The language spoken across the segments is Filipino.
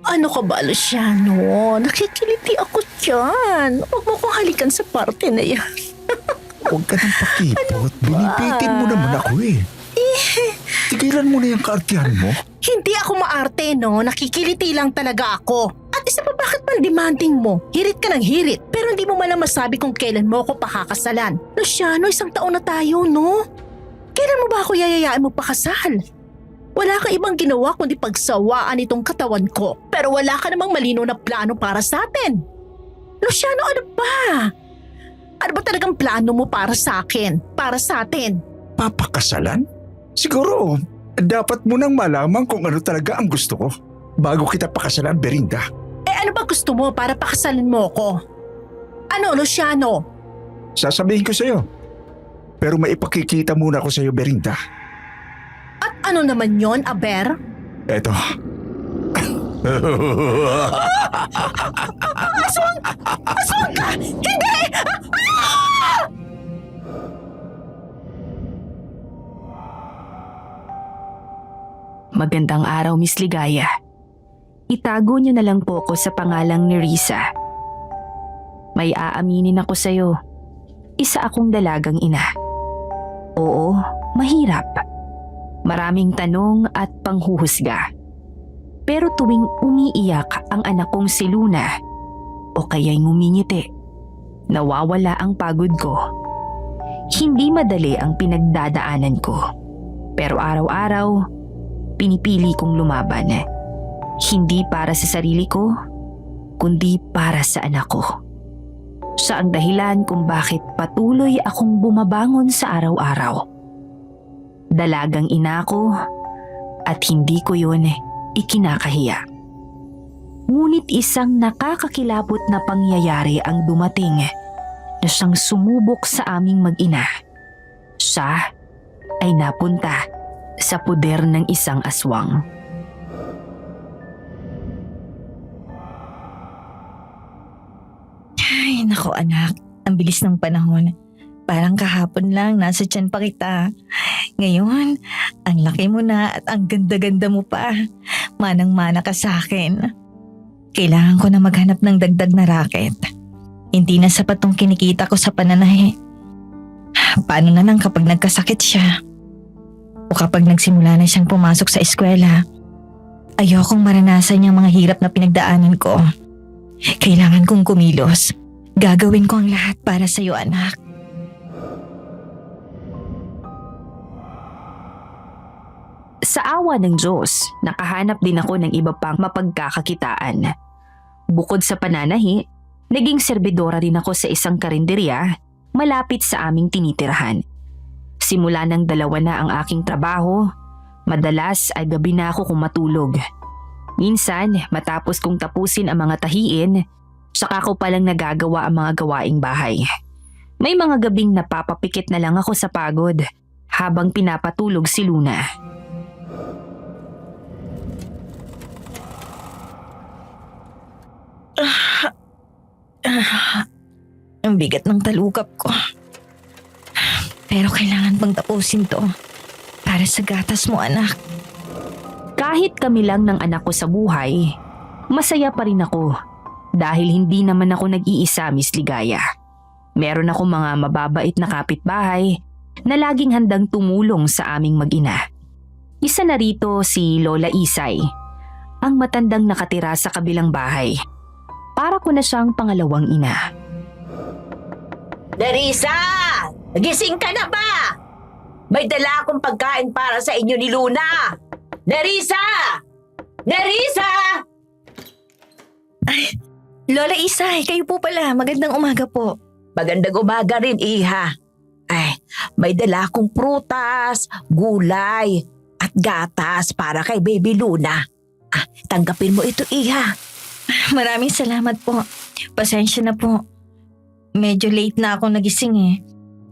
Ano ka ba, Luciano? Nakikiliti ako dyan. Huwag mo kong halikan sa parte na yan. Huwag ka nang pakipot. Binibitin mo naman ako eh. Tigilan mo na yung kaartihan mo. Hindi ako maarte, no? Nakikiliti lang talaga ako. At isa pa, bakit man demanding mo? Hirit ka ng hirit, pero hindi mo man lang masabi kung kailan mo ako pakakasalan. Luciano, 1 taon na tayo, no? Kailan mo ba ako yayayaan mo pakasal? Wala kang ibang ginawa kundi pagsawaan itong katawan ko. Pero wala ka namang malino na plano para sa atin. Luciano, ano ba? Ano ba talagang plano mo para sa akin? Para sa atin? Papakasalan? Siguro, dapat mo nang malaman kung ano talaga ang gusto ko bago kita pakasalan, Berinda. Ano ba gusto mo para pakasalan mo ko? Ano, Luciano? Sasabihin ko sa'yo. Pero maipakikita muna ako sa'yo, Berinda. At ano naman yon, Aber? Eto. Aswang ka! Hindi! Magandang araw, Miss Ligaya. Itago niyo na lang po ko sa pangalang ni Risa. May aaminin ako sa'yo. Isa akong dalagang ina. Oo, mahirap. Maraming tanong at panghuhusga. Pero tuwing umiiyak ang anak kong si Luna o kaya'y ngumingiti, nawawala ang pagod ko. Hindi madali ang pinagdadaanan ko. Pero araw-araw, pinipili kong lumaban. Hindi para sa sarili ko, kundi para sa anak ko. Siya ang dahilan kung bakit patuloy akong bumabangon sa araw-araw. Dalagang ina ko at hindi ko yun ikinakahiya. Ngunit isang nakakakilabot na pangyayari ang dumating na siyang sumubok sa aming mag-ina. Siya ay napunta sa puder ng isang aswang. Ay, nako anak. Ang bilis ng panahon. Parang kahapon lang nasa tiyan pa kita. Ngayon, ang laki mo na at ang ganda-ganda mo pa. Manang-mana ka sa akin. Kailangan ko na maghanap ng dagdag na racket. Hindi na sapat tong kinikita ko sa pananahe. Paano na lang kapag nagkasakit siya? O kapag nagsimula na siyang pumasok sa eskwela? Ayokong maranasan yung mga hirap na pinagdaanan ko. Kailangan kong kumilos. Gagawin ko ang lahat para sa'yo, anak. Sa awa ng Diyos, nakahanap din ako ng iba pang mapagkakakitaan. Bukod sa pananahi, naging serbidora rin ako sa isang karinderya malapit sa aming tinitirahan. Simula ng 2 na ang aking trabaho, madalas ay gabi na ako kung matulog. Minsan, matapos kong tapusin ang mga tahiin, saka ko palang nagagawa ang mga gawaing bahay. May mga gabing napapapikit na lang ako sa pagod habang pinapatulog si Luna. Ang bigat ng talukap ko. Pero kailangan pang tapusin to. Para sa gatas mo, anak. Kahit kami lang ng anak ko sa buhay, masaya pa rin ako dahil hindi naman ako nag-iisa, Miss Ligaya. Meron ako mga mababait na kapitbahay na laging handang tumulong sa aming mag-ina. Isa na rito si Lola Isay, ang matandang nakatira sa kabilang bahay. Para ko na siyang pangalawang ina. Nerissa! Gising ka na ba? May dala akong pagkain para sa inyo ni Luna! Nerissa! Nerissa! Lola Isay, kayo po pala. Magandang umaga po. Magandang umaga rin, Iha. Ay, may dala akong prutas, gulay, at gatas para kay Baby Luna. Tanggapin mo ito, Iha. Maraming salamat po. Pasensya na po. Medyo late na ako nagising eh.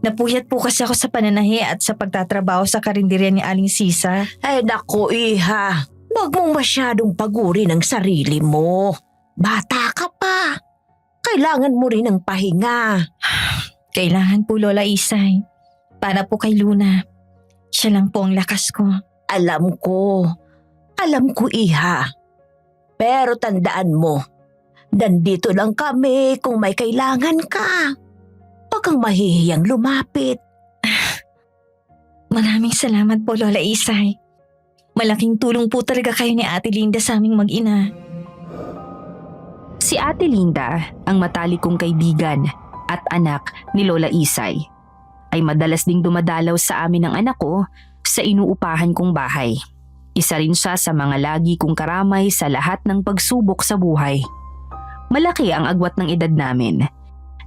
Napuyat po kasi ako sa pananahi at sa pagtatrabaho sa karinderya ni Aling Sisa. Ay naku, Iha. Huwag mong masyadong pagurin ang sarili mo. Bata ka pa. Kailangan mo rin ng pahinga. Kailangan po, Lola Isay. Para po kay Luna. Siya lang po ang lakas ko. Alam ko, Iha. Pero tandaan mo, nandito lang kami kung may kailangan ka. Huwag kang mahihiyang lumapit. Maraming salamat po, Lola Isay. Malaking tulong po talaga kayo ni Ate Linda sa aming mag-ina. Si Ate Linda, ang matalik kong kaibigan at anak ni Lola Isay, ay madalas ding dumadalaw sa amin ng anak ko sa inuupahan kong bahay. Isa rin siya sa mga lagi kong karamay sa lahat ng pagsubok sa buhay. Malaki ang agwat ng edad namin.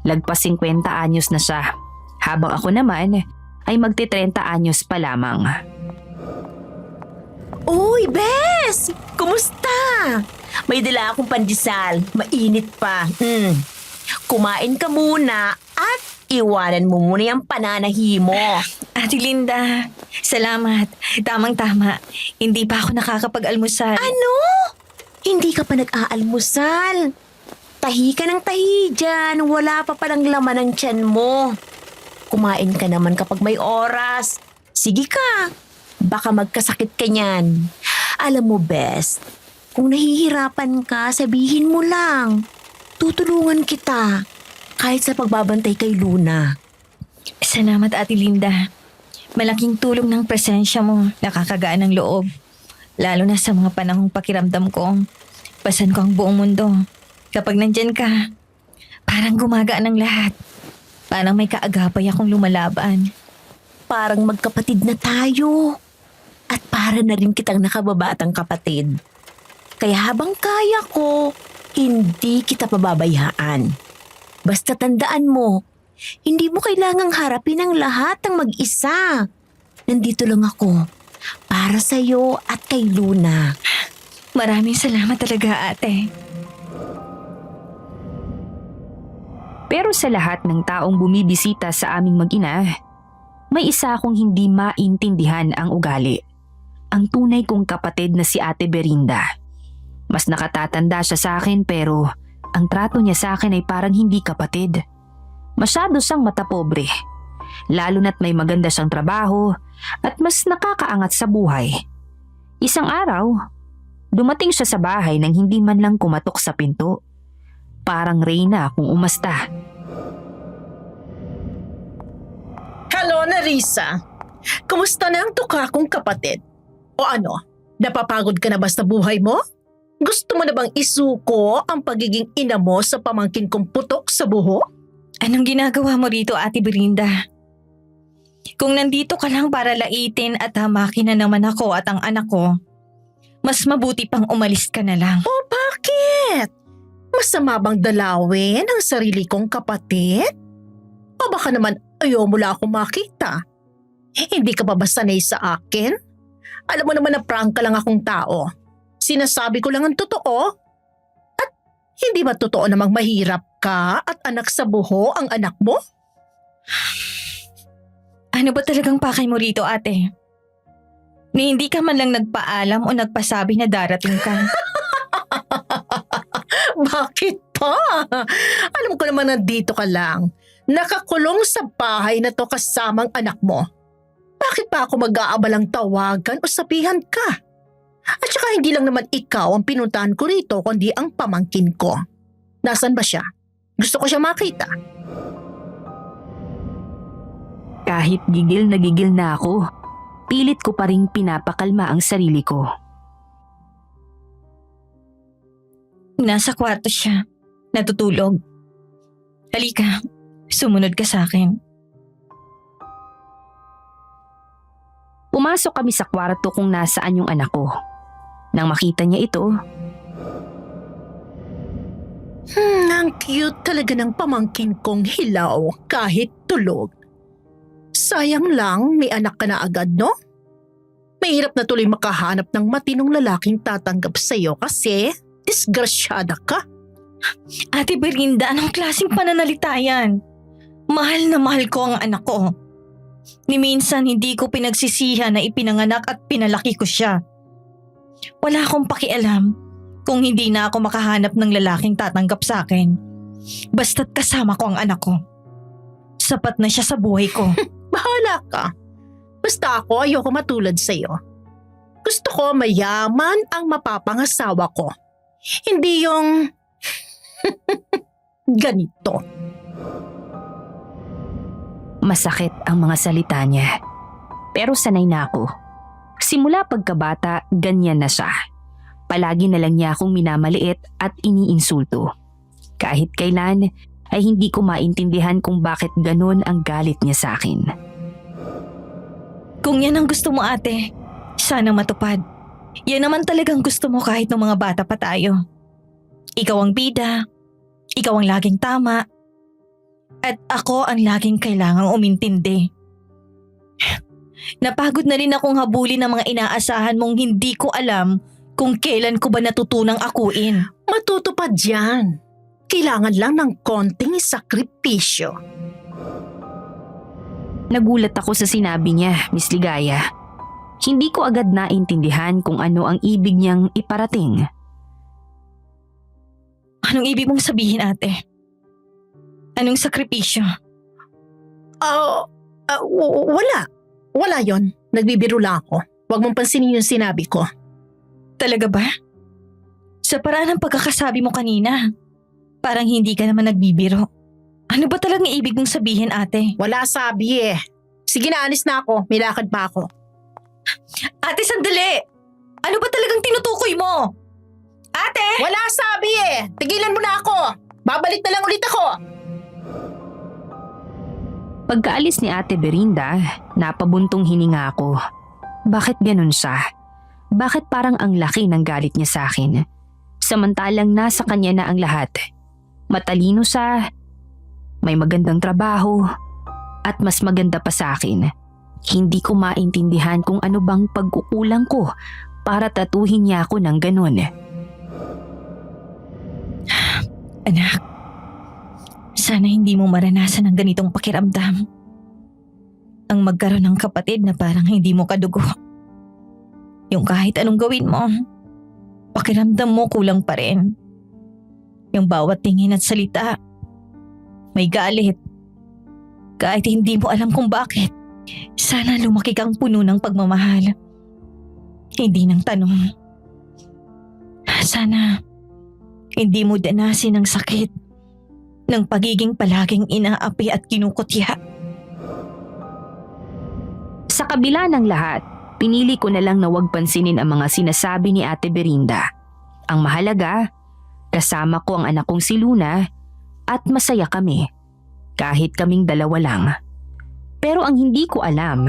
Lagpas 50 anyos na siya, habang ako naman ay magti-30 anyos pa lamang. Uy, Bes! Kumusta? May dala akong pandesal. Mainit pa. Kumain ka muna at iwanan mo muna yung pananahi mo. Ate Linda, salamat. Tamang-tama. Hindi pa ako nakakapag-almusal. Ano? Hindi ka pa nag-aalmusal. Tahi ka ng tahi dyan. Wala pa palang laman ng tiyan mo. Kumain ka naman kapag may oras. Sige ka. Baka magkasakit ka niyan. Alam mo, Bes, kung nahihirapan ka, sabihin mo lang. Tutulungan kita. Kahit sa pagbabantay kay Luna. Salamat, Ate Linda. Malaking tulong ng presensya mo. Nakakagaan ng loob. Lalo na sa mga panahong pakiramdam ko. Pasan ko ang buong mundo. Kapag nandyan ka, parang gumagaan ang lahat. Parang may kaagapay akong lumalaban. Parang magkapatid na tayo. At para na rin kitang nakababatang kapatid. Kaya habang kaya ko, hindi kita pababayaan. Basta tandaan mo, hindi mo kailangang harapin ang lahat ng mag-isa. Nandito lang ako para sa'yo at kay Luna. Maraming salamat talaga, ate. Pero sa lahat ng taong bumibisita sa aming mag-ina, may isa akong hindi maintindihan ang ugali. Ang tunay kong kapatid na si Ate Berinda. Mas nakatatanda siya sa akin pero ang trato niya sa akin ay parang hindi kapatid. Masyado siyang matapobre. Lalo na't may maganda siyang trabaho at mas nakakaangat sa buhay. Isang araw, dumating siya sa bahay nang hindi man lang kumatok sa pinto. Parang Reyna kung umasta. Hello, Nerissa. Kumusta na ang tuka kong kapatid? O ano, napapagod ka na ba sa buhay mo? Gusto mo na bang isuko ang pagiging ina mo sa pamangkin kong putok sa buho? Anong ginagawa mo rito, Ate Berinda? Kung nandito ka lang para laitin at hamakin na naman ako at ang anak ko, mas mabuti pang umalis ka na lang. O bakit? Masama bang dalawin ang sarili kong kapatid? O baka naman ayaw mo lang akong makita? Hindi ka ba ba sanay sa akin? Alam mo naman na prangka lang akong tao. Sinasabi ko lang ang totoo. At hindi ba totoo namang mahirap ka at anak sa buho ang anak mo? Ano ba talagang pakay mo rito, ate? Ni hindi ka man lang nagpaalam o nagpasabi na darating ka. Bakit pa? Alam ko naman nandito ka lang. Nakakulong sa bahay na to kasamang anak mo. Bakit pa ako mag-aabalang tawagan o sabihan ka? At saka hindi lang naman ikaw ang pinuntahan ko rito kundi ang pamangkin ko. Nasaan ba siya? Gusto ko siya makita. Kahit gigil na ako, pilit ko pa rin pinapakalma ang sarili ko. Nasa kwarto siya. Natutulog. Halika, sumunod ka sa akin. Pumasok kami sa kwarto kung nasaan yung anak ko. Nang makita niya ito, Ang cute talaga ng pamangkin kong hilaw kahit tulog. Sayang lang may anak ka na agad, no? Mahirap na tuloy makahanap ng matinong lalaking tatanggap sa'yo kasi disgrasyada ka. Ate Berinda, anong klaseng pananalita yan? Mahal na mahal ko ang anak ko. Ni minsan hindi ko pinagsisihan na ipinanganak at pinalaki ko siya. Wala akong pakialam kung hindi na ako makahanap ng lalaking tatanggap sa akin. Basta't kasama ko ang anak ko. Sapat na siya sa buhay ko. Bahala ka. Basta ako ayoko matulad sa'yo. Gusto ko mayaman ang mapapangasawa ko. Hindi yung... ganito. Masakit ang mga salita niya. Pero sanay na ako. Simula pagkabata, ganyan na siya. Palagi na lang niya akong minamaliit at iniinsulto. Kahit kailan ay hindi ko maintindihan kung bakit ganun ang galit niya sa akin. Kung yan ang gusto mo ate, sana matupad. Yan naman talagang gusto mo kahit ng mga bata pa tayo. Ikaw ang bida, ikaw ang laging tama, at ako ang laging kailangang umintindi. Napagod na rin akong habulin ng mga inaasahan mong hindi ko alam kung kailan ko ba natutunang akuin. Matutupad yan. Kailangan lang ng konting sakripisyo. Nagulat ako sa sinabi niya, Miss Ligaya. Hindi ko agad naintindihan kung ano ang ibig niyang iparating. Anong ibig mong sabihin ate? Anong sakripisyo? Wala. Wala yon. Nagbibiro lang ako. Huwag mong pansinin yung sinabi ko. Talaga ba? Sa paraan ng pagkakasabi mo kanina, parang hindi ka naman nagbibiro. Ano ba talagang ibig mong sabihin ate? Wala sabi eh. Sige na, alis na ako. May lakad pa ako. Ate sandali! Ano ba talagang tinutukoy mo? Ate! Wala sabi eh. Tigilan mo na ako. Babalik na lang ulit ako. Pagkaalis ni Ate Berinda, napabuntong hininga ako. Bakit ganun siya? Bakit parang ang laki ng galit niya sa akin? Samantalang nasa kanya na ang lahat. Matalino siya, may magandang trabaho, at mas maganda pa sa akin. Hindi ko maintindihan kung ano bang pagkukulang ko para tatuhin niya ako ng ganun. Anak, sana hindi mo maranasan ang ganitong pakiramdam. Ang magkaroon ng kapatid na parang hindi mo kadugo. Yung kahit anong gawin mo, pakiramdam mo kulang pa rin. Yung bawat tingin at salita, may galit. Kahit hindi mo alam kung bakit, sana lumaki kang puno ng pagmamahal. Hindi ng tanong. Sana hindi mo danasin ang sakit ng pagiging palaging inaapi at kinukutya. Sa kabila ng lahat, pinili ko na lang na huwag pansinin ang mga sinasabi ni Ate Berinda. Ang mahalaga, kasama ko ang anak kong si Luna at masaya kami, kahit kaming dalawa lang. Pero ang hindi ko alam,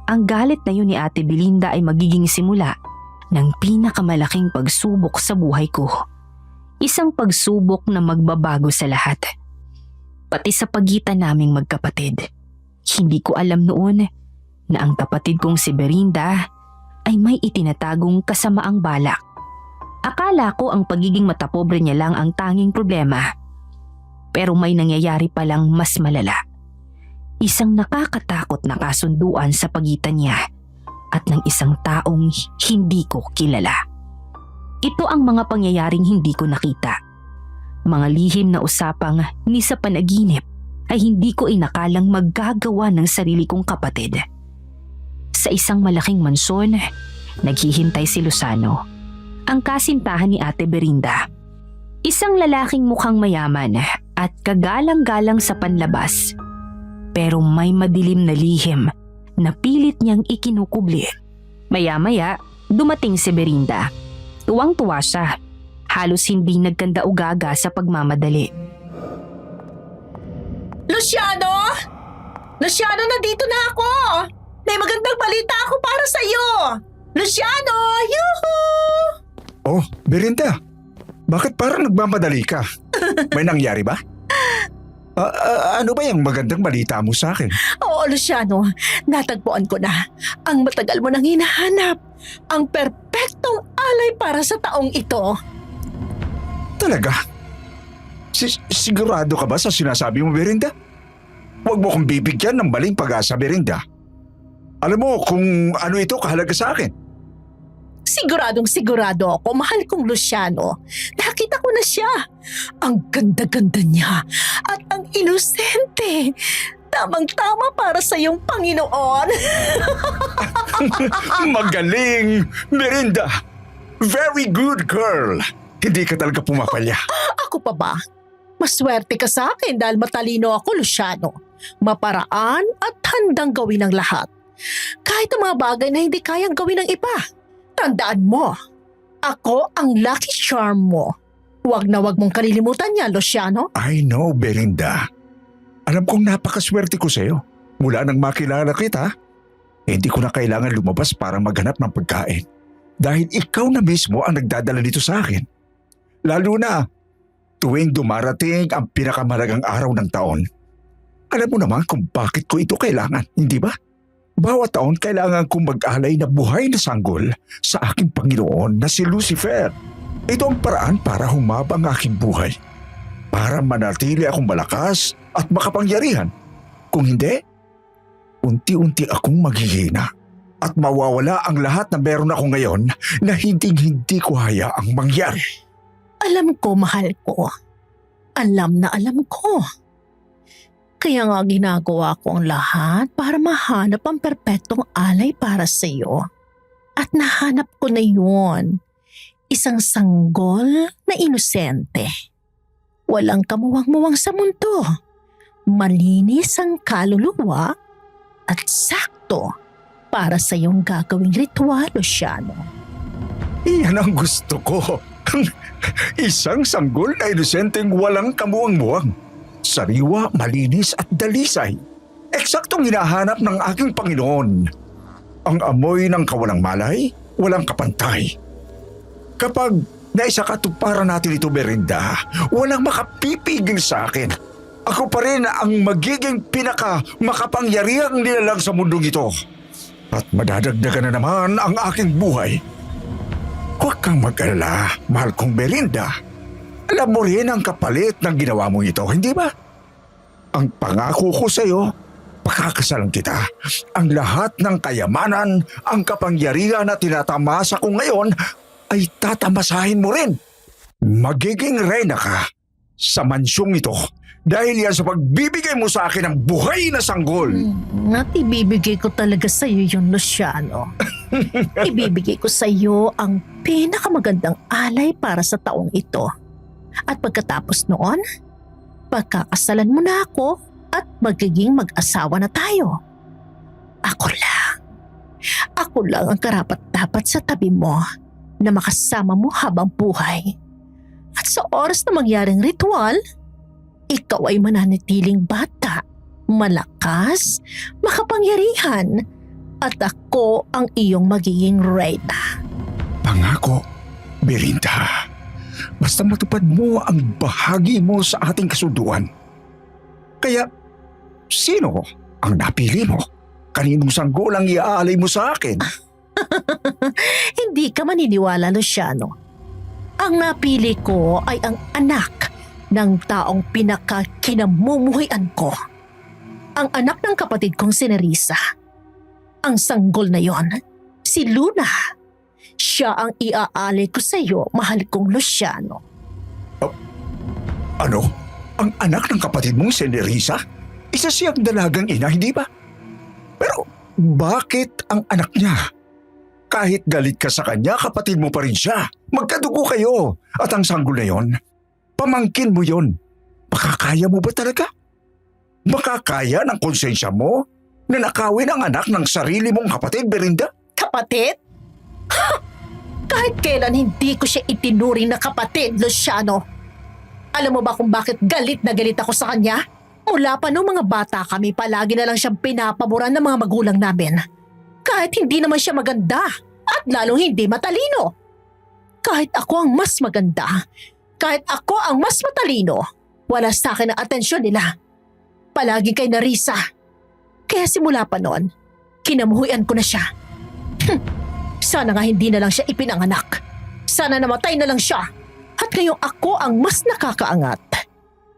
ang galit na yun ni Ate Belinda ay magiging simula ng pinakamalaking pagsubok sa buhay ko. Isang pagsubok na magbabago sa lahat. Pati sa pagitan naming magkapatid. Hindi ko alam noon na ang kapatid kong si Berinda ay may itinatagong kasamaang balak. Akala ko ang pagiging matapobre niya lang ang tanging problema. Pero may nangyayari palang mas malala. Isang nakakatakot na kasunduan sa pagitan niya at ng isang taong hindi ko kilala. Ito ang mga pangyayaring hindi ko nakita. Mga lihim na usapang ni sa panaginip ay hindi ko inakalang maggagawa ng sarili kong kapatid. Sa isang malaking mansyon, naghihintay si Luzano, ang kasintahan ni Ate Berinda. Isang lalaking mukhang mayaman at kagalang-galang sa panlabas. Pero may madilim na lihim na pilit niyang ikinukubli. Maya-maya, dumating si Berinda. Tuwang-tuwa siya. Halos hindi nagkanda-ugaga sa pagmamadali. Luciano! Luciano, nandito na ako! May magandang balita ako para sa'yo! Luciano! Yuhuu! Oh, Berinda. Bakit parang nagmamadali ka? May nangyari ba? Ano ba yung magandang balita mo sa akin? Oo, Luciano. Natagpuan ko na ang matagal mo nang hinahanap. Ang perpektong alay para sa taong ito. Talaga? Sigurado ka ba sa sinasabi mo, Berinda? Huwag mo kong bibigyan ng baling pag-asa, Berinda. Alam mo kung ano ito kahalaga sa akin. Siguradong sigurado ako, mahal kong Luciano. Nakita ko na siya. Ang ganda-ganda niya at ang inosente. Tamang-tama para sa iyong Panginoon. Magaling, Berinda. Very good girl. Hindi ka talaga pumapalya. Ako pa ba? Maswerte ka sa akin dahil matalino ako, Luciano. Maparaan at handang gawin ang lahat. Kahit ang mga bagay na hindi kayang gawin ng iba. Tandaan mo, ako ang lucky charm mo. Huwag na huwag mong kalilimutan yan, Luciano. I know, Belinda. Alam kong napakaswerte ko sa'yo. Mula nang makilala kita, hindi ko na kailangan lumabas para maghanap ng pagkain. Dahil ikaw na mismo ang nagdadala nito sa akin. Lalo na tuwing dumarating ang pinakamalagang araw ng taon. Alam mo naman kung bakit ko ito kailangan, hindi ba? Bawat taon kailangan kong mag-alay na buhay na sanggol sa aking Panginoon na si Lucifer. Ito ang paraan para humaba ang aking buhay. Para manatili akong malakas at makapangyarihan. Kung hindi, unti-unti akong maghihina at mawawala ang lahat na meron ako ngayon na hindi ko hayaang mangyari. Alam ko, mahal ko. Alam na alam ko. Kaya nga ginagawa ko ang lahat para mahanap ang perpektong alay para sa iyo. At nahanap ko na yun. Isang sanggol na inosente. Walang kamuwang-muwang sa mundo. Malinis ang kaluluwa at sakto para sa iyong gagawing ritual, Luciano. Iyan ang gusto ko. Isang sanggol na inosenteng walang kamuwang-muwang. Sariwa, malinis at dalisay. Eksaktong hinahanap ng aking Panginoon. Ang amoy ng kawalang malay, walang kapantay. Kapag naisakatuparan natin ito, Belinda, walang makapipigil sa akin. Ako pa rin ang magiging makapangyarihang nilalang sa mundong ito. At madadagdagan na naman ang aking buhay. Huwag kang mag-alala, mahal kong Belinda. Alam mo rin ang kapalit ng ginawa mo ito, hindi ba? Ang pangako ko sa iyo, pakakasalan kita. Ang lahat ng kayamanan, ang kapangyarihan na tinatamasa ko ngayon, ay tatamasahin mo rin. Magiging reyna ka sa mansyong ito dahil yan sa pagbibigay mo sa akin ng buhay na sanggol. At ibibigay ko talaga sa iyo yun, Luciano. Ibibigay ko sa iyo ang pinakamagandang alay para sa taong ito. At pagkatapos noon, pagkakasalan mo na ako at magiging mag-asawa na tayo. Ako lang ang karapat-dapat sa tabi mo na makasama mo habang buhay. At sa oras na mangyaring ritual, ikaw ay mananatiling bata, malakas, makapangyarihan, at ako ang iyong magiging reyna. Pangako, Belinda. Basta matupad mo ang bahagi mo sa ating kasunduan. Kaya, sino ang napili mo? Kaninong sanggol ang iaalay mo sa akin? Hindi ka maniniwala, Luciano. Ang napili ko ay ang anak ng taong pinakakinamumuhian ko. Ang anak ng kapatid kong si Nerissa. Ang sanggol na yon, si Luna. Siya ang iaalay ko sa iyo, mahal kong Luciano. Ano? Ang anak ng kapatid mong si Nerissa? Isa siyang dalagang ina, hindi ba? Pero bakit ang anak niya? Kahit galit ka sa kanya, kapatid mo pa rin siya. Magkadugo kayo. At ang sanggol na yon, pamangkin mo yon. Makakaya mo ba talaga? Makakaya ng konsensya mo na nakawin ang anak ng sarili mong kapatid, Belinda? Kapatid? Kahit kailan hindi ko siya itinuring na kapatid, Luciano. Alam mo ba kung bakit galit na galit ako sa kanya? Mula pa noong mga bata kami, palagi na lang siyang pinapaboran ng mga magulang namin. Kahit hindi naman siya maganda at lalong hindi matalino. Kahit ako ang mas maganda, kahit ako ang mas matalino, wala sa akin ang atensyon nila. Palagi kay Nerissa. Kaya simula pa noon, kinamuhian ko na siya. Sana nga hindi na lang siya ipinanganak. Sana namatay na lang siya. At ngayong ako ang mas nakakaangat.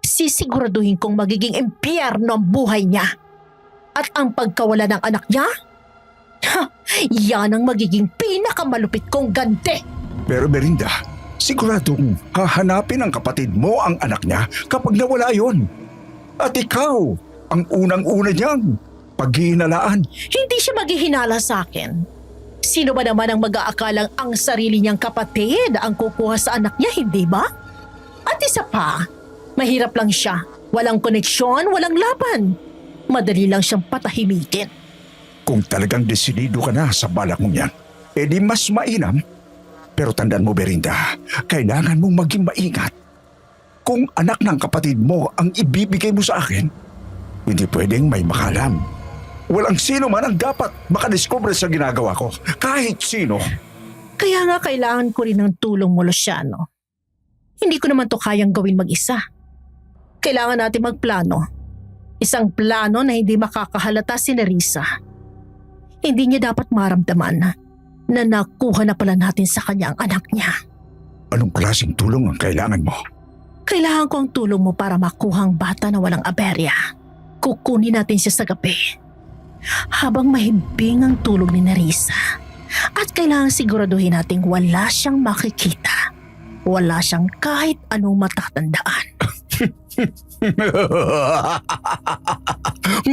Sisiguraduhin kong magiging impyerno ang buhay niya. At ang pagkawala ng anak niya, yan ang magiging pinakamalupit kong ganti. Pero Belinda, siguradong hahanapin ng kapatid mo ang anak niya kapag nawala yon. At ikaw, ang unang-una niyang paghihinalaan. Hindi siya maghihinala sa akin. Sino ba naman ang mag-aakalang ang sarili niyang kapatid ang kukuha sa anak niya, hindi ba? At isa pa, mahirap lang siya. Walang koneksyon, walang laban. Madali lang siyang patahimikin. Kung talagang desidido ka na sa balak mong yan, edi mas mainam. Pero tandaan mo, Berinda, kailangan mong maging maingat. Kung anak ng kapatid mo ang ibibigay mo sa akin, hindi pwedeng may makalam. Walang sino man ang dapat makadiskubre sa ginagawa ko, kahit sino. Kaya nga kailangan ko rin ng tulong mo, Luciano. Hindi ko naman to kayang gawin mag-isa. Kailangan natin magplano. Isang plano na hindi makakahalata si Nerissa. Hindi niya dapat maramdaman na nakuha na pala natin sa kanya ang anak niya. Anong klaseng tulong ang kailangan mo? Kailangan ko ang tulong mo para makuha ang bata na walang aberya. Kukunin natin siya sa gabi. Habang mahimbing ang tulog ni Nerissa. At kailangan siguraduhin nating wala siyang makikita. Wala siyang kahit anong matatandaan.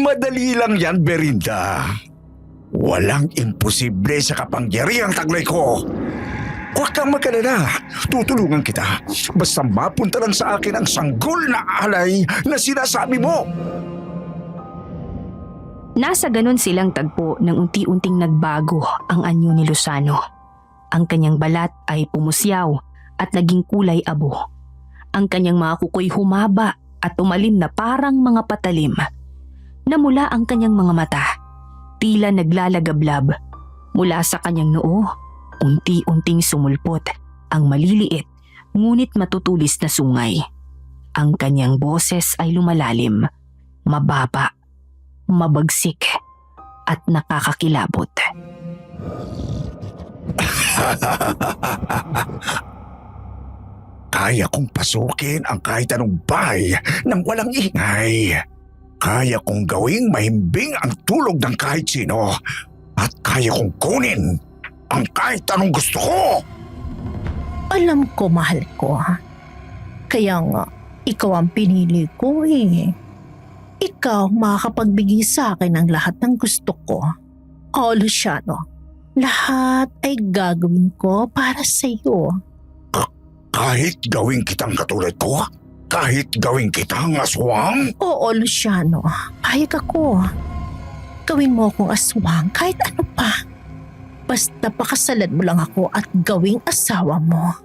Madali lang yan, Berinda. Walang imposible sa kapangyarihang taglay ko. Huwag kang magkalala. Tutulungan kita. Basta mapunta lang sa akin ang sanggol na alay na sinasabi mo. Nasa ganon silang tagpo nang unti-unting nagbago ang anyo ni Luzano. Ang kanyang balat ay pumusyaw at naging kulay abo. Ang kanyang mga kukoy humaba at tumalim na parang mga patalim. Namula ang kanyang mga mata, tila naglalagablab. Mula sa kanyang noo, unti-unting sumulpot ang maliliit ngunit matutulis na sungay. Ang kanyang boses ay lumalalim, mababa, mabagsik at nakakakilabot. Kaya kong pasukin ang kahit anong bahay nang walang ingay. Kaya kong gawing mahimbing ang tulog ng kahit sino. At kaya kong kunin ang kahit anong gusto ko. Alam ko, mahal ko. Kaya nga, ikaw ang pinili ko eh. Ikaw makakapagbigay sa akin ng lahat ng gusto ko. O Luciano, lahat ay gagawin ko para sa iyo. Kahit gawing kitang katulad ko? Kahit gawing kitang aswang? Oo, Luciano, payag ako. Gawin mo akong aswang kahit ano pa. Basta pakasalan mo lang ako at gawing asawa mo.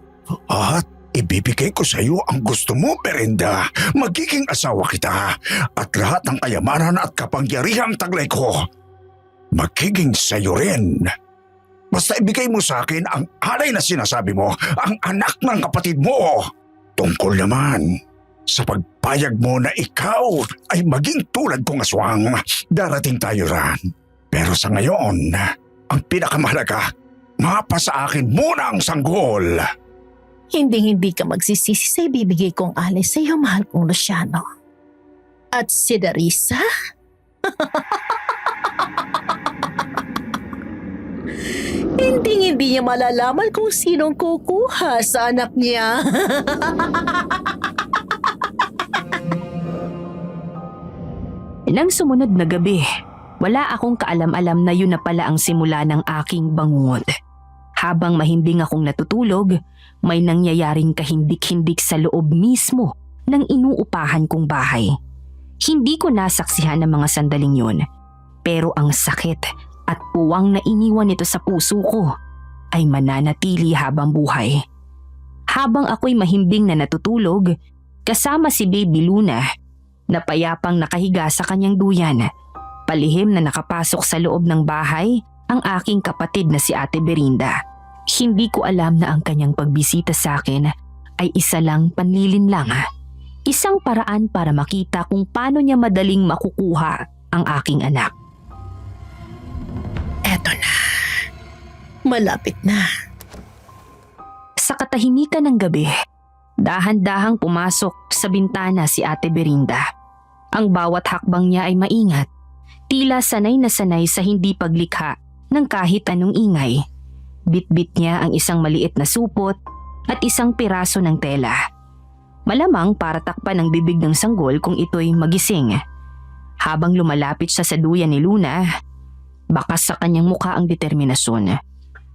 At ibibigay ko sa iyo ang gusto mo, Berinda. Magiging asawa kita at lahat ng kayamanan at kapangyarihang taglay ko. Magiging sa iyo rin. Basta ibigay mo sa akin ang alay na sinasabi mo, ang anak ng kapatid mo. Tungkol naman sa pagpayag mo na ikaw ay maging tulad kong aswang, darating tayo ran. Pero sa ngayon, ang pinakamahalaga, mapa sa akin muna ang sanggol. Hindi ka magsisisi sa ibibigay kong alay sa iyo, mahal kong Luciano. At si Nerissa? Hindi niya malalaman kung sinong kukuha sa anak niya. Nang sumunod na gabi, wala akong kaalam-alam na yun na pala ang simula ng aking bangungot. Habang mahimbing akong natutulog, may nangyayaring kahindik-hindik sa loob mismo ng inuupahan kong bahay. Hindi ko nasaksihan ng mga sandaling yun, pero ang sakit at puwang na iniwan nito sa puso ko ay mananatili habang buhay. Habang ako'y mahimbing na natutulog, kasama si Baby Luna, na payapang nakahiga sa kanyang duyan, palihim na nakapasok sa loob ng bahay ang aking kapatid na si Ate Berinda. Hindi ko alam na ang kanyang pagbisita sa akin ay isa lang panlilinlang. Isang paraan para makita kung paano niya madaling makukuha ang aking anak. Eto na. Malapit na. Sa katahimikan ng gabi, dahan-dahang pumasok sa bintana si Ate Berinda. Ang bawat hakbang niya ay maingat, tila sanay na sanay sa hindi paglikha ng kahit anong ingay. Bit-bit niya ang isang maliit na supot at isang piraso ng tela. Malamang para takpan ang bibig ng sanggol kung ito'y magising. Habang lumalapit siya sa duyan ni Luna, bakas sa kanyang mukha ang determinasyon.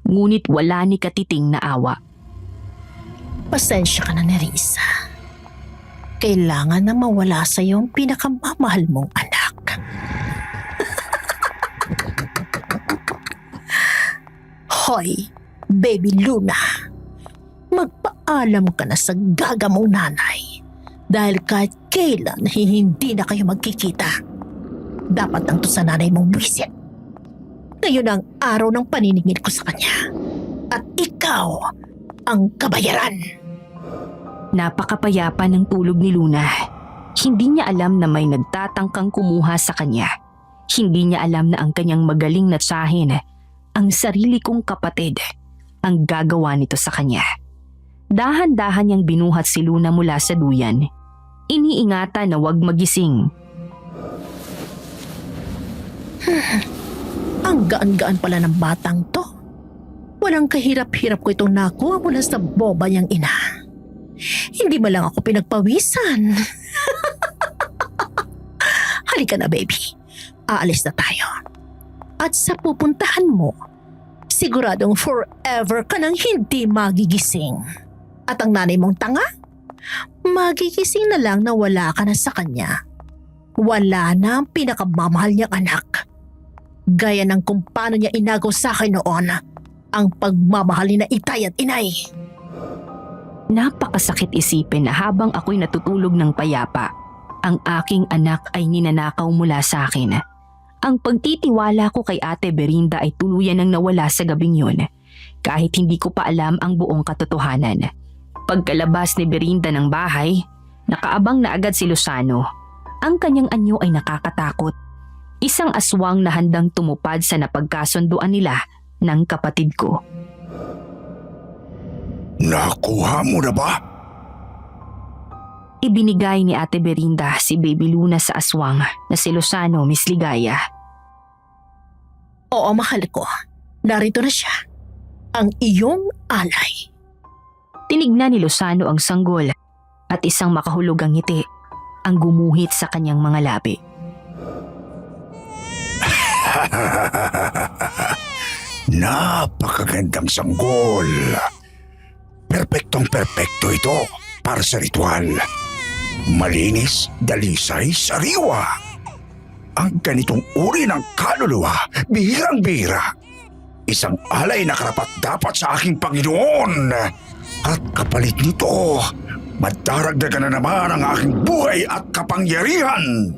Ngunit wala ni katiting na awa. Pasensya ka na, Nerissa. Kailangan na mawala sa iyo ang pinakamamahal mong anak. Hoy, Baby Luna. Magpaalam ka na sa gaga mong nanay. Dahil kahit kailan hindi na kayo magkikita. Dapat lang to sa nanay mong buwisit. Ngayon ang araw ng paniningil ko sa kanya. At ikaw ang kabayaran. Napakapayapa ng tulog ni Luna. Hindi niya alam na may nagtatangkang kumuha sa kanya. Hindi niya alam na ang kanyang magaling na tiyahin, ang sarili kong kapatid, ang gagawa nito sa kanya. Dahan-dahan niyang binuhat si Luna mula sa duyan. Iniingatan na huwag magising. Ang gaan-gaan pala ng batang to. Walang kahirap-hirap ko itong nakuha mula sa boba niyang ina. Hindi ba lang ako pinagpawisan? Halika na, baby. Aalis na tayo. At sa pupuntahan mo, siguradong forever ka nang hindi magigising. At ang nanay mong tanga, magigising na lang na wala ka na sa kanya. Wala na ang pinakamamahal niyang anak. Gaya ng kung paano niya inagaw sa akin noon ang pagmamahal ni na itay at inay. Napakasakit isipin na habang ako'y natutulog ng payapa, ang aking anak ay ninanakaw mula sa akin. Ang pagtitiwala ko kay Ate Berinda ay tuluyan nang nawala sa gabing yun, kahit hindi ko pa alam ang buong katotohanan. Pagkalabas ni Berinda ng bahay, nakaabang na agad si Luzano. Ang kanyang anyo ay nakakatakot. Isang aswang na handang tumupad sa napagkasunduan nila ng kapatid ko. Nakuha mo na ba? Ibinigay ni Ate Berinda si Baby Luna sa aswang na si Luzano, Miss Ligaya. Oo, mahal ko. Narito na siya. Ang iyong alay. Tinignan ni Luzano ang sanggol at isang makahulugang ngiti ang gumuhit sa kanyang mga labi. Napakagandang sanggol. Perpektong-perpekto ito para sa ritual. Malinis, dalisay, sariwa. Ang ganitong uri ng kaluluwa, bihirang-bihira. Isang alay na karapat-dapat sa aking Panginoon. At kapalit nito, madaragdagan na naman ang aking buhay at kapangyarihan.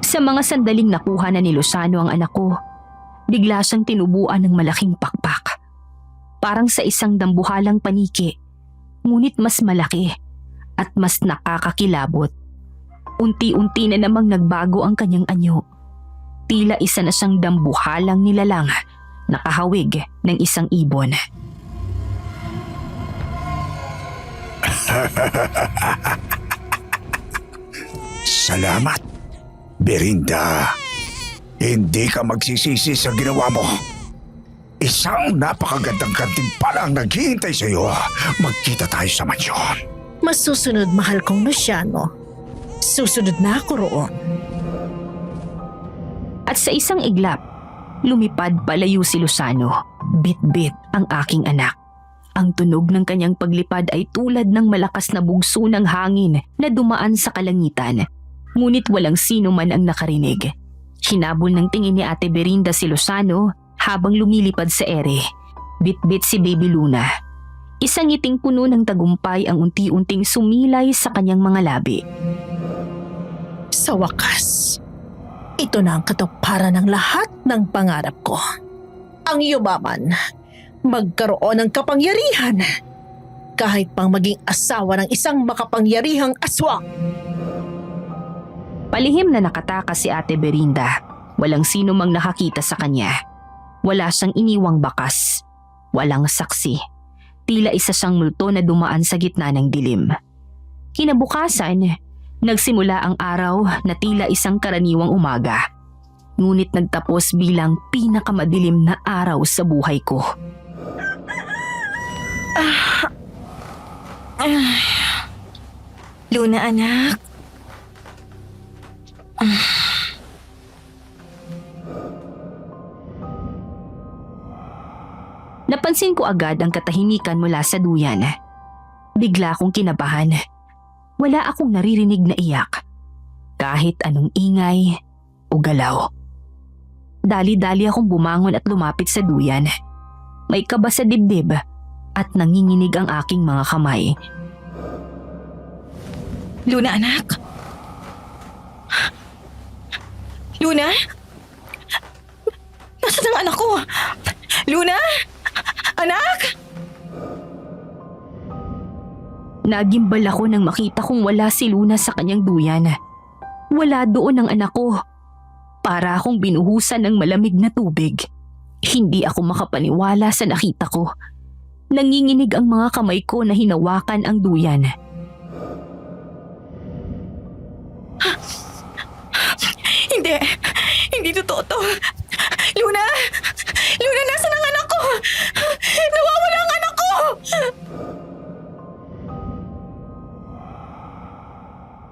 Sa mga sandaling nakuha na ni Luzano ang anak ko, bigla siyang tinubuan ng malaking pakpak. Parang sa isang dambuhalang paniki, ngunit mas malaki at mas nakakakilabot. Unti-unti na namang nagbago ang kanyang anyo. Tila isa na siyang dambuhalang nilalang, nakahawig ng isang ibon. Salamat, Berinda. Hindi ka magsisisi sa ginawa mo. Isang napakagandang gantimpala ang naghihintay sa iyo. Magkita tayo sa mansyon. Mas susunod, mahal kong Luciano. Susunod na ako roon. At sa isang iglap, lumipad palayo si Luzano. Bit-bit ang aking anak. Ang tunog ng kanyang paglipad ay tulad ng malakas na bugso ng hangin na dumaan sa kalangitan. Ngunit walang sino man ang nakarinig. Hinabol ng tingin ni Ate Berinda si Luzano habang lumilipad sa ere. Bit-bit si Baby Luna. Isang ngiting puno ng tagumpay ang unti-unting sumilay sa kanyang mga labi. Sa wakas, ito na ang katuparan ng lahat ng pangarap ko. Ang yumaman, magkaroon ng kapangyarihan, kahit pang maging asawa ng isang makapangyarihang aswang. Palihim na nakatakas si Ate Berinda. Walang sino mang nakakita sa kanya. Wala siyang iniwang bakas. Walang saksi. Tila isa siyang multo na dumaan sa gitna ng dilim. Kinabukasan, nagsimula ang araw na tila isang karaniwang umaga. Ngunit nagtapos bilang pinakamadilim na araw sa buhay ko. Luna, anak. Napansin ko agad ang katahimikan mula sa duyan. Bigla akong kinabahan. Wala akong naririnig na iyak. Kahit anong ingay o galaw. Dali-dali akong bumangon at lumapit sa duyan. May kaba sa dibdib at nanginginig ang aking mga kamay. Luna, anak? Luna? Nasaan ang anak ko? Luna? Anak? Nagimbal ako nang makita kong wala si Luna sa kanyang duyan. Wala doon ang anak ko. Para akong binuhusan ng malamig na tubig. Hindi ako makapaniwala sa nakita ko. Nanginginig ang mga kamay ko na hinawakan ang duyan. Hindi. Hindi totoo to. Luna! Luna, nasaan ang anak ko? Nawawala ang anak ko!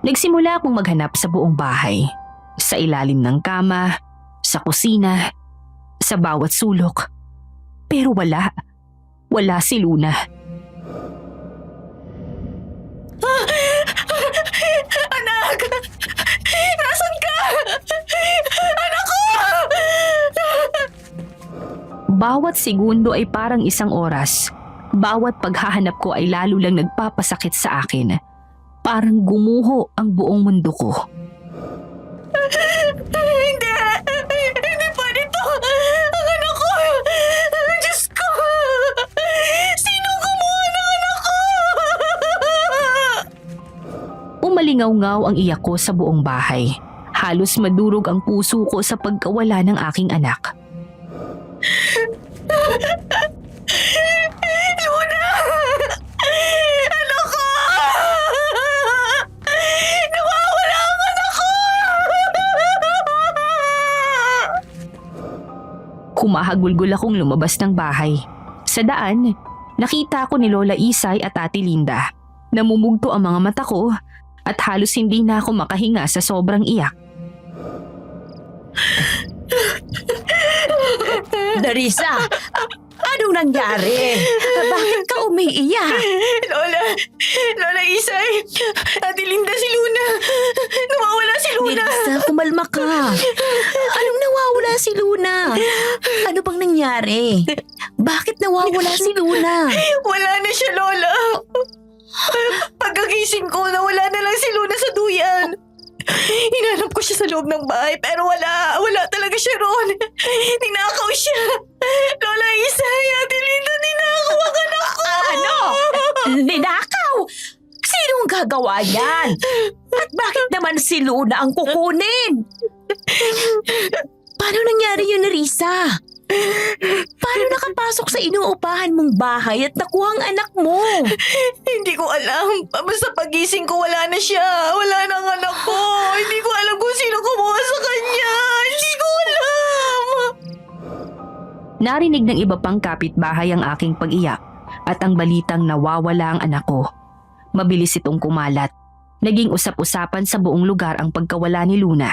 Nagsimula akong maghanap sa buong bahay. Sa ilalim ng kama, sa kusina, sa bawat sulok. Pero wala. Wala si Luna. Anak! Nasaan ka? Anak ko! Bawat segundo ay parang isang oras. Bawat paghahanap ko ay lalo lang nagpapasakit sa akin. Parang gumuho ang buong mundo ko. Hindi! Hindi pwede to! Ang anak ko! Diyos ko! Sino kumuha ng anak ko? Umalingaw-ngaw ang iyak ko sa buong bahay. Halos madurog ang puso ko sa pagkawala ng aking anak. Luna! Anak ko! Nawawala ang anak ko! Kumahagulgol akong lumabas ng bahay. Sa daan, nakita ko ni Lola Isay at Ate Linda. Namumugto ang mga mata ko at halos hindi na ako makahinga sa sobrang iyak. Narisa, anong nangyari? Bakit ka umiiyak? Lola Isay, Ate Linda, si Luna. Nawawala si Luna. Narisa, kumalma ka. Anong nawawala si Luna? Ano bang nangyari? Bakit nawawala si Luna? Wala na siya, Lola. Pagkagising ko, nawala na lang si Luna sa duyan. Hinanap ko siya sa loob ng bahay pero wala talaga siya roon. Ninakaw siya. Lola Isay, Ate Linda, ninakaw ang anak ko. Ano? Ninakaw? Sinong gagawa yan? At bakit naman si Luna ang kukunin? Paano nangyari yun, Narisa? Paano nakapasok sa inuupahan mong bahay at nakuha ang anak mo? Hindi ko alam. Basta pagising ko, wala na siya. Wala na ang anak ko. Hindi ko alam kung sino kumuha sa kanya. Hindi ko alam. Narinig ng iba pang kapitbahay ang aking pag-iyak at ang balitang nawawala ang anak ko. Mabilis itong kumalat. Naging usap-usapan sa buong lugar ang pagkawala ni Luna.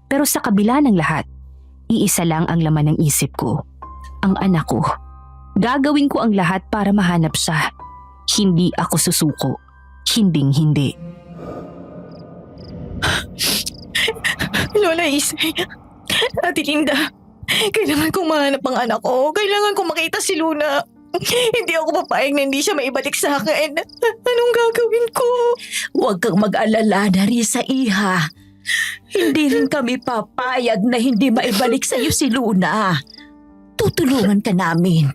Pero sa kabila ng lahat, iisa lang ang laman ng isip ko. Ang anak ko. Gagawin ko ang lahat para mahanap siya. Hindi ako susuko. Hinding-hindi. Lola Isay, Ate Linda, kailangan kong mahanap ang anak ko. Kailangan kong makita si Luna. Hindi ako papayag na hindi siya maibalik sa akin. Anong gagawin ko? Huwag kang mag-alala, Narisa, iha. Hindi rin kami papayag na hindi maibalik sa iyo si Luna. Tutulungan ka namin.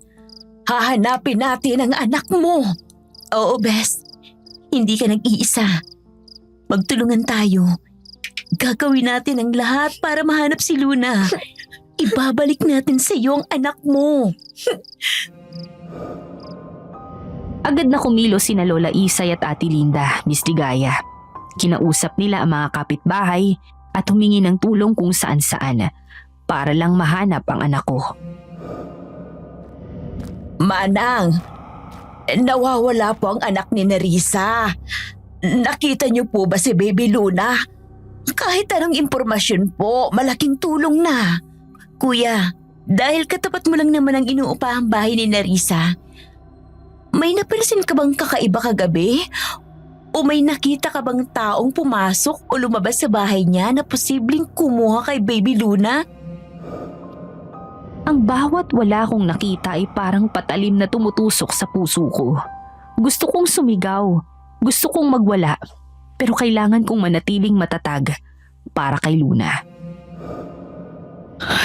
Hahanapin natin ang anak mo. Oo, Bes. Hindi ka nag-iisa. Magtulungan tayo. Gagawin natin ang lahat para mahanap si Luna. Ibabalik natin sa iyo ang anak mo. Agad na kumilos sina Lola Isay at Ate Linda, Miss Ligaya. Kinausap nila ang mga kapitbahay at humingi ng tulong kung saan-saan para lang mahanap ang anak ko. Manang, nawawala po ang anak ni Nerissa. Nakita niyo po ba si Baby Luna? Kahit anong impormasyon po, malaking tulong na. Kuya, Dahil katapat mo lang naman ang inuupahang bahay ni Narisa, may napansin ka bang kakaiba kagabi? O may nakita ka bang taong pumasok o lumabas sa bahay niya na posibleng kumuha kay Baby Luna? Ang bawat wala kong nakita ay parang patalim na tumutusok sa puso ko. Gusto kong sumigaw, gusto kong magwala, pero kailangan kong manatiling matatag para kay Luna.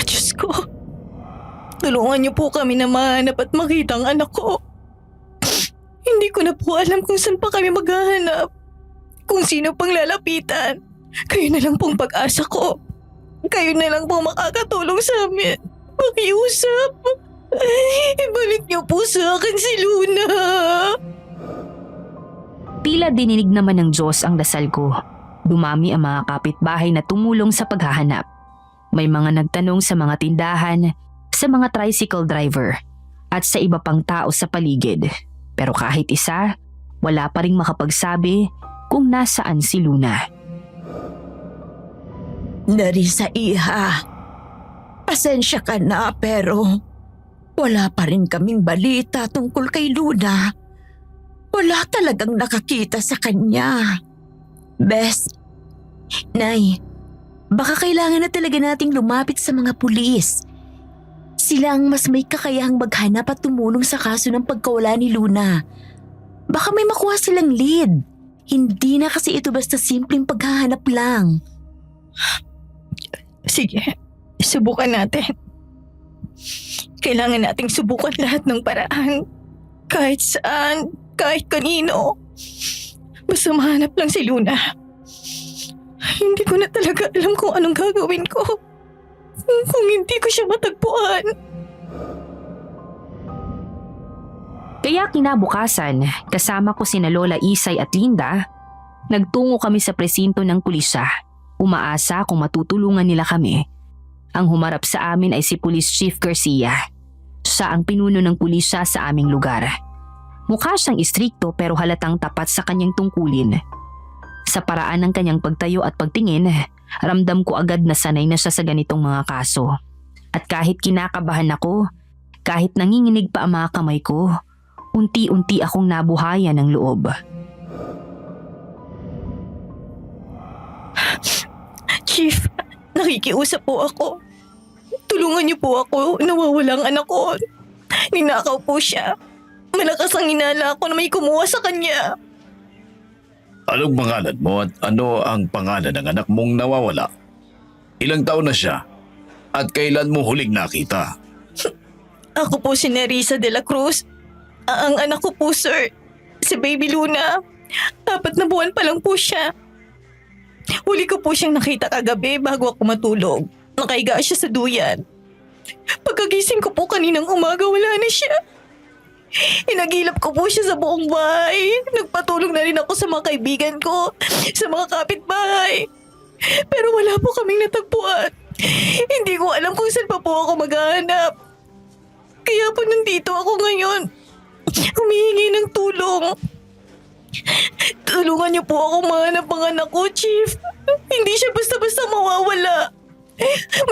Diyos ko. Tulungan niyo po kami na mahanap at makita ang anak ko. Hindi ko na po alam kung saan pa kami maghahanap. Kung sino pang lalapitan. Kayo na lang pong pag-asa ko. Kayo na lang pong makakatulong sa amin. Makiusap. Ibalik niyo po sa akin si Luna. Tila dininig naman ng Diyos ang dasal ko. Dumami ang mga kapitbahay na tumulong sa paghahanap. May mga nagtanong sa mga tindahan, sa mga tricycle driver, at sa iba pang tao sa paligid. Pero kahit isa, wala pa ring makapagsabi kung nasaan si Luna. Narisa, iha. Pasensya ka na pero wala pa rin kaming balita tungkol kay Luna. Wala talagang nakakita sa kanya. Bes, Nay, baka kailangan na talaga nating lumapit sa mga pulis. Sila ang mas may kakayahang maghanap at tumulong sa kaso ng pagkawala ni Luna. Baka may makuha silang lead. Hindi na kasi ito basta simpleng paghahanap lang. Sige, subukan natin. Kailangan nating subukan lahat ng paraan. Kahit saan, kahit kanino. Basta mahanap lang si Luna. Hindi ko na talaga alam kung anong gagawin ko. Kung hindi ko siya matagpuan. Kaya kinabukasan, kasama ko sina Lola Isay at Linda, nagtungo kami sa presinto ng pulisya. Umaasa kung matutulungan nila kami. Ang humarap sa amin ay si Police Chief Garcia. Siya ang pinuno ng pulisya sa aming lugar. Mukha siyang istrikto pero halatang tapat sa kanyang tungkulin. Sa paraan ng kanyang pagtayo at pagtingin, ramdam ko agad na sanay na siya sa ganitong mga kaso. At kahit kinakabahan ako, kahit nanginginig pa ang mga kamay ko, unti-unti akong nabuhayan ng loob. Chief, nakikiusap po ako. Tulungan niyo po ako, nawawalang anak ko. Ninakaw po siya. Malakas ang inala ko na may kumuha sa kanya. Anong pangalan mo at ano ang pangalan ng anak mong nawawala? Ilang taon na siya? At kailan mo huling nakita? Ako po si Nerissa de la Cruz. Ang anak ko po, sir. Si Baby Luna. 4 na buwan pa lang po siya. Huli ko po siyang nakita kagabi bago ako matulog. Nakahiga siya sa duyan. Pagkagising ko po kaninang umaga, wala na siya. Inagilap ko po siya sa buong bahay. Nagpatulong na rin ako sa mga kaibigan ko, sa mga kapitbahay. Pero wala po kaming natagpuan. Hindi ko alam kung saan pa po ako maghahanap. Kaya po nandito ako ngayon. Humihingi ng tulong. Tulungan niyo po ako mahanap ang anak ko, Chief. Hindi siya basta-basta mawawala.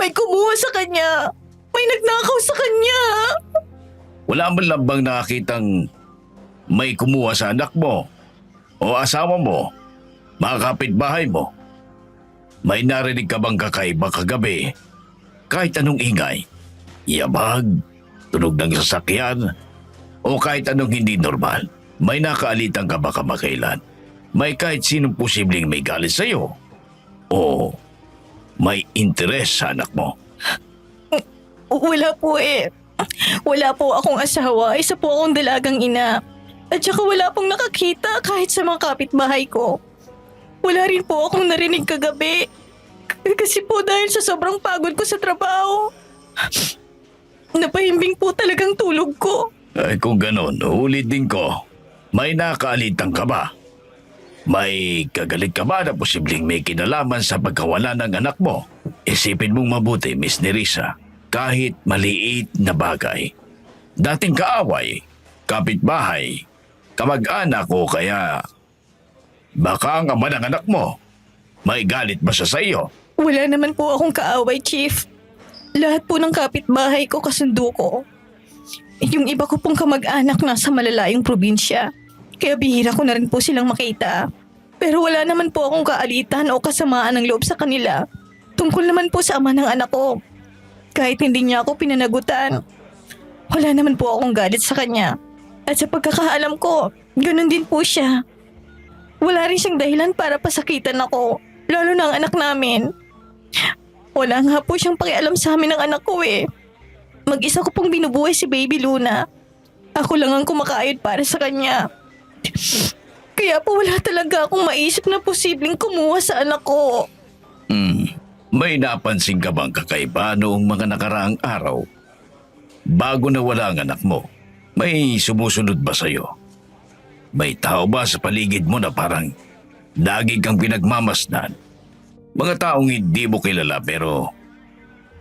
May kumuha sa kanya. May nagnakaw sa kanya. Wala man lang bang nakakitang may kumuha sa anak mo o asawa mo, mga kapitbahay mo? May narinig ka bang kakaiba kagabi? Kahit anong ingay, yabag, tunog ng sasakyan, o kahit anong hindi normal, may nakaalitan ka ba kamakailan? May kahit sinong posibleng may galit sa'yo? O may interes sa anak mo? Wala po eh. Wala po akong asawa. Isa po akong dalagang ina. At saka wala pong nakakita kahit sa mga kapitbahay ko. Wala rin po akong narinig kagabi. Kasi po dahil sa sobrang pagod ko sa trabaho, napahimbing po talagang tulog ko. Ay kung ganon, ulitin ko. May nakaalitan ka ba? May kagalit ka ba na posibleng may kinalaman sa pagkawala ng anak mo? Isipin mong mabuti, Miss Nerissa. Kahit maliit na bagay. Dating kaaway, kapitbahay, kamag-anak o kaya baka ang ama ng anak mo. May galit ba siya sa iyo? Wala naman po akong kaaway, Chief. Lahat po ng kapitbahay ko kasundo ko. Yung iba ko pong kamag-anak nasa malalayong probinsya. Kaya bihira ko na rin po silang makita. Pero wala naman po akong kaalitan o kasamaan ng loob sa kanila. Tungkol naman po sa ama ng anak ko. Kahit hindi niya ako pinanagutan. Wala naman po akong galit sa kanya. At sa pagkakaalam ko, ganun din po siya. Wala rin siyang dahilan para pasakitan ako. Lalo na ang anak namin. Wala nga po siyang pakialam sa amin ng anak ko eh. Mag-isa ko pong binubuhay si Baby Luna. Ako lang ang kumakayod para sa kanya. Kaya po wala talaga akong maisip na posibleng kumuha sa anak ko. May napansin ka bang kakaiba noong mga nakaraang araw? Bago na wala ang anak mo, may sumusunod ba sa'yo? May tao ba sa paligid mo na parang lagi kang pinagmamasdan? Mga taong hindi mo kilala pero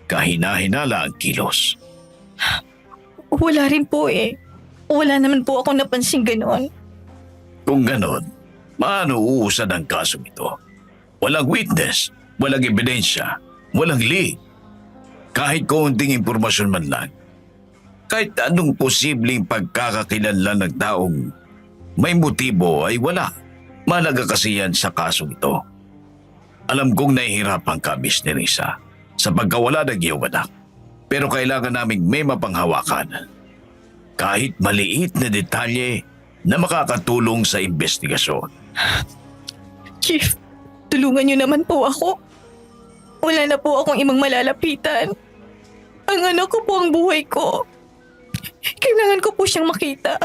kahina-hinala ang kilos. Wala rin po eh. Wala naman po akong napansin gano'n. Kung ganon, paano uusad ang kasong ito? Walang witness, walang ebidensya, walang lead. Kahit konting impormasyon man lang. Kahit anong posibleng pagkakakilanlan ng taong may motibo ay wala. Malaga kasi yan sa kasong ito. Alam kong nahihirapan ka, Miss Nerissa, sa pagkawala ng iyong anak. Pero kailangan naming may mapanghawakan. Kahit maliit na detalye na makakatulong sa investigasyon. Chief, tulungan niyo naman po ako. Wala na po akong ibang malalapitan. Ang anak ko po ang buhay ko. Kailangan ko po siyang makita.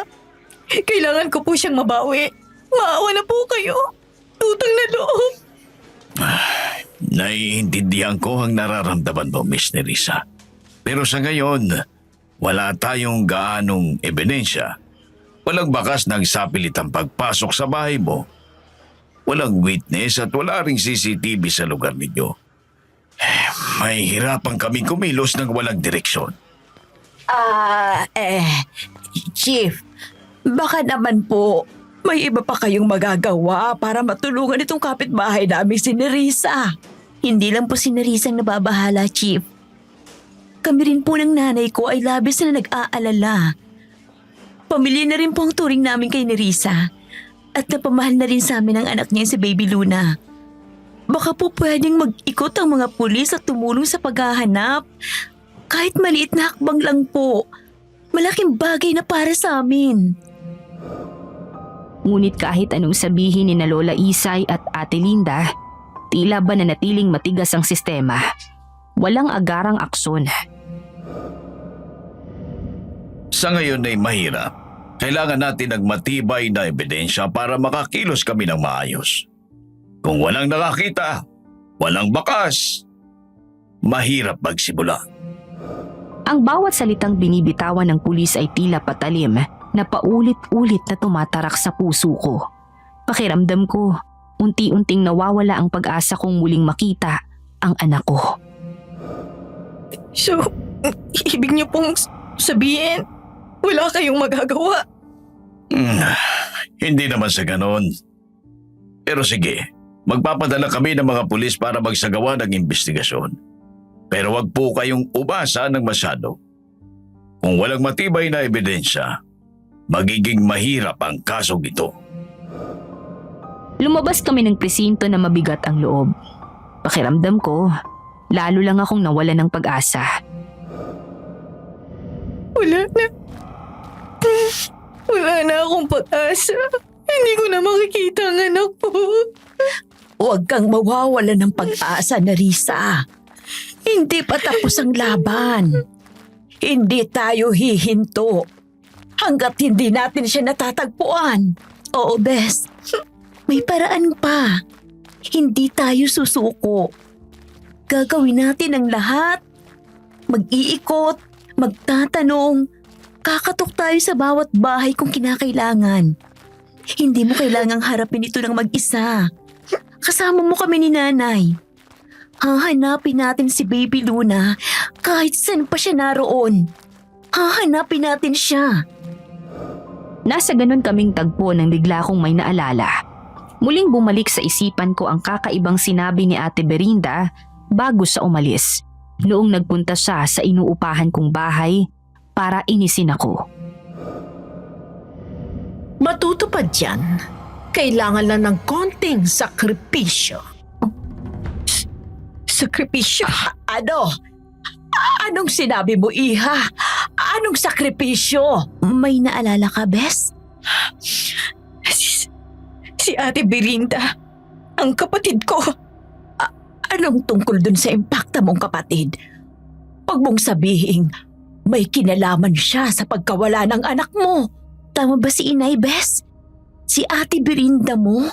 Kailangan ko po siyang mabawi. Maawa na po kayo. Tutang na loob. Naiintindihan ko ang nararamdaman mo, Miss Nerissa. Pero sa ngayon, wala tayong gaanong ebidensya. Walang bakas ng sapilitang pagpasok sa bahay mo. Walang witness at wala ring CCTV sa lugar ninyo. May hirapan kaming kumilos ng walang direksyon. Chief, baka naman po may iba pa kayong magagawa para matulungan itong kapitbahay namin si Nerissa. Hindi lang po si Nerissa ang nababahala, Chief. Kami rin po ng nanay ko ay labis na nag-aalala. Pamilya na rin po ang turing namin kay Nerissa. At napamahal na rin sa amin ang anak niya si Baby Luna. Baka po pwedeng mag-ikot ang mga pulis at tumulong sa paghahanap. Kahit maliit na hakbang lang po. Malaking bagay na para sa amin. Ngunit kahit anong sabihin ni na Lola Isay at Ate Linda, tila ba nanatiling matigas ang sistema. Walang agarang aksyon. Sa ngayon ay mahirap. Kailangan natin ng matibay na ebidensya para makakilos kami ng maayos. Kung walang nakakita, walang bakas, mahirap magsimula. Ang bawat salitang binibitawan ng pulis ay tila patalim na paulit-ulit na tumatarak sa puso ko. Pakiramdam ko, unti-unting nawawala ang pag-asa kong muling makita ang anak ko. So, ibig niyo pong sabihin, wala kayong magagawa? Hindi naman sa ganon. Pero sige, magpapadala kami ng mga pulis para magsagawa ng investigasyon. Pero wag po kayong umasa ng masyado. Kung walang matibay na ebidensya, magiging mahirap ang kasong ito. Lumabas kami ng presinto na mabigat ang loob. Pakiramdam ko, lalo lang akong nawala ng pag-asa. Wala na. Wala na akong pag-asa. Hindi ko na makikita ang anak ko. Huwag kang mawawala ng pag-asa, Nerissa. Hindi pa tapos ang laban. Hindi tayo hihinto hanggat hindi natin siya natatagpuan. Oo, Bes. May paraan pa. Hindi tayo susuko. Gagawin natin ang lahat. Mag-iikot, magtatanong. Kakatok tayo sa bawat bahay kung kinakailangan. Hindi mo kailangang harapin ito ng mag-isa. Kasama mo kami ni Nanay. Hahanapin natin si Baby Luna kahit saan pa siya naroon. Hahanapin natin siya. Nasa ganun kaming tagpo nang bigla kong may naalala. Muling bumalik sa isipan ko ang kakaibang sinabi ni Ate Berinda bago sa umalis. noong nagpunta siya sa inuupahan kong bahay para inisin ako. Matutupad yan. Kailangan lang ng konting sakripisyo. Sakripisyo. Ano? Anong sinabi mo, Iha? Anong sakripisyo? May naalala ka, Bes? Si Ate Belinda, ang kapatid ko. Anong tungkol dun sa impacta mong kapatid? Huwag mong sabihin, may kinalaman siya sa pagkawala ng anak mo. Tama ba si Inay, Bes? Si Ate Belinda mo?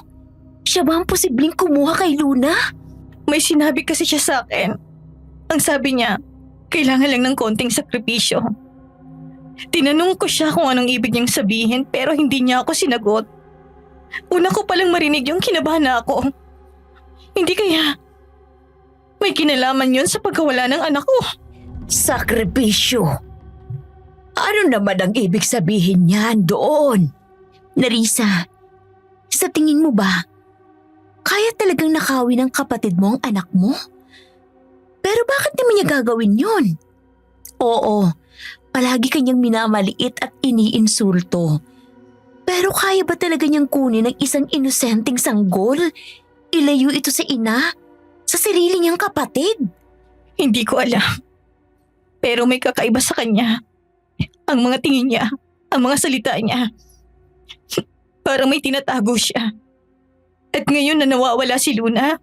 Siya ba ang posibleng kumuha kay Luna? May sinabi kasi siya sa akin. Ang sabi niya, kailangan lang ng konting sakripisyo. Tinanong ko siya kung anong ibig niyang sabihin pero hindi niya ako sinagot. Una ko palang marinig yung kinabahan na ako. Hindi kaya may kinalaman yun sa pagkawala ng anak ko. Sakripisyo? Ano naman ang ibig sabihin niyan doon? Narisa, sa tingin mo ba, kaya talagang nakawin ng kapatid mo ang anak mo? Pero bakit naman niya gagawin yun? Oo, palagi kanyang minamaliit at iniinsulto. Pero kaya ba talaga niyang kunin ang isang inosenteng sanggol? Ilayo ito sa ina? Sa sarili niyang kapatid? Hindi ko alam. Pero may kakaiba sa kanya. Ang mga tingin niya, ang mga salita niya. Parang may tinatago siya. At ngayon na nawawala si Luna,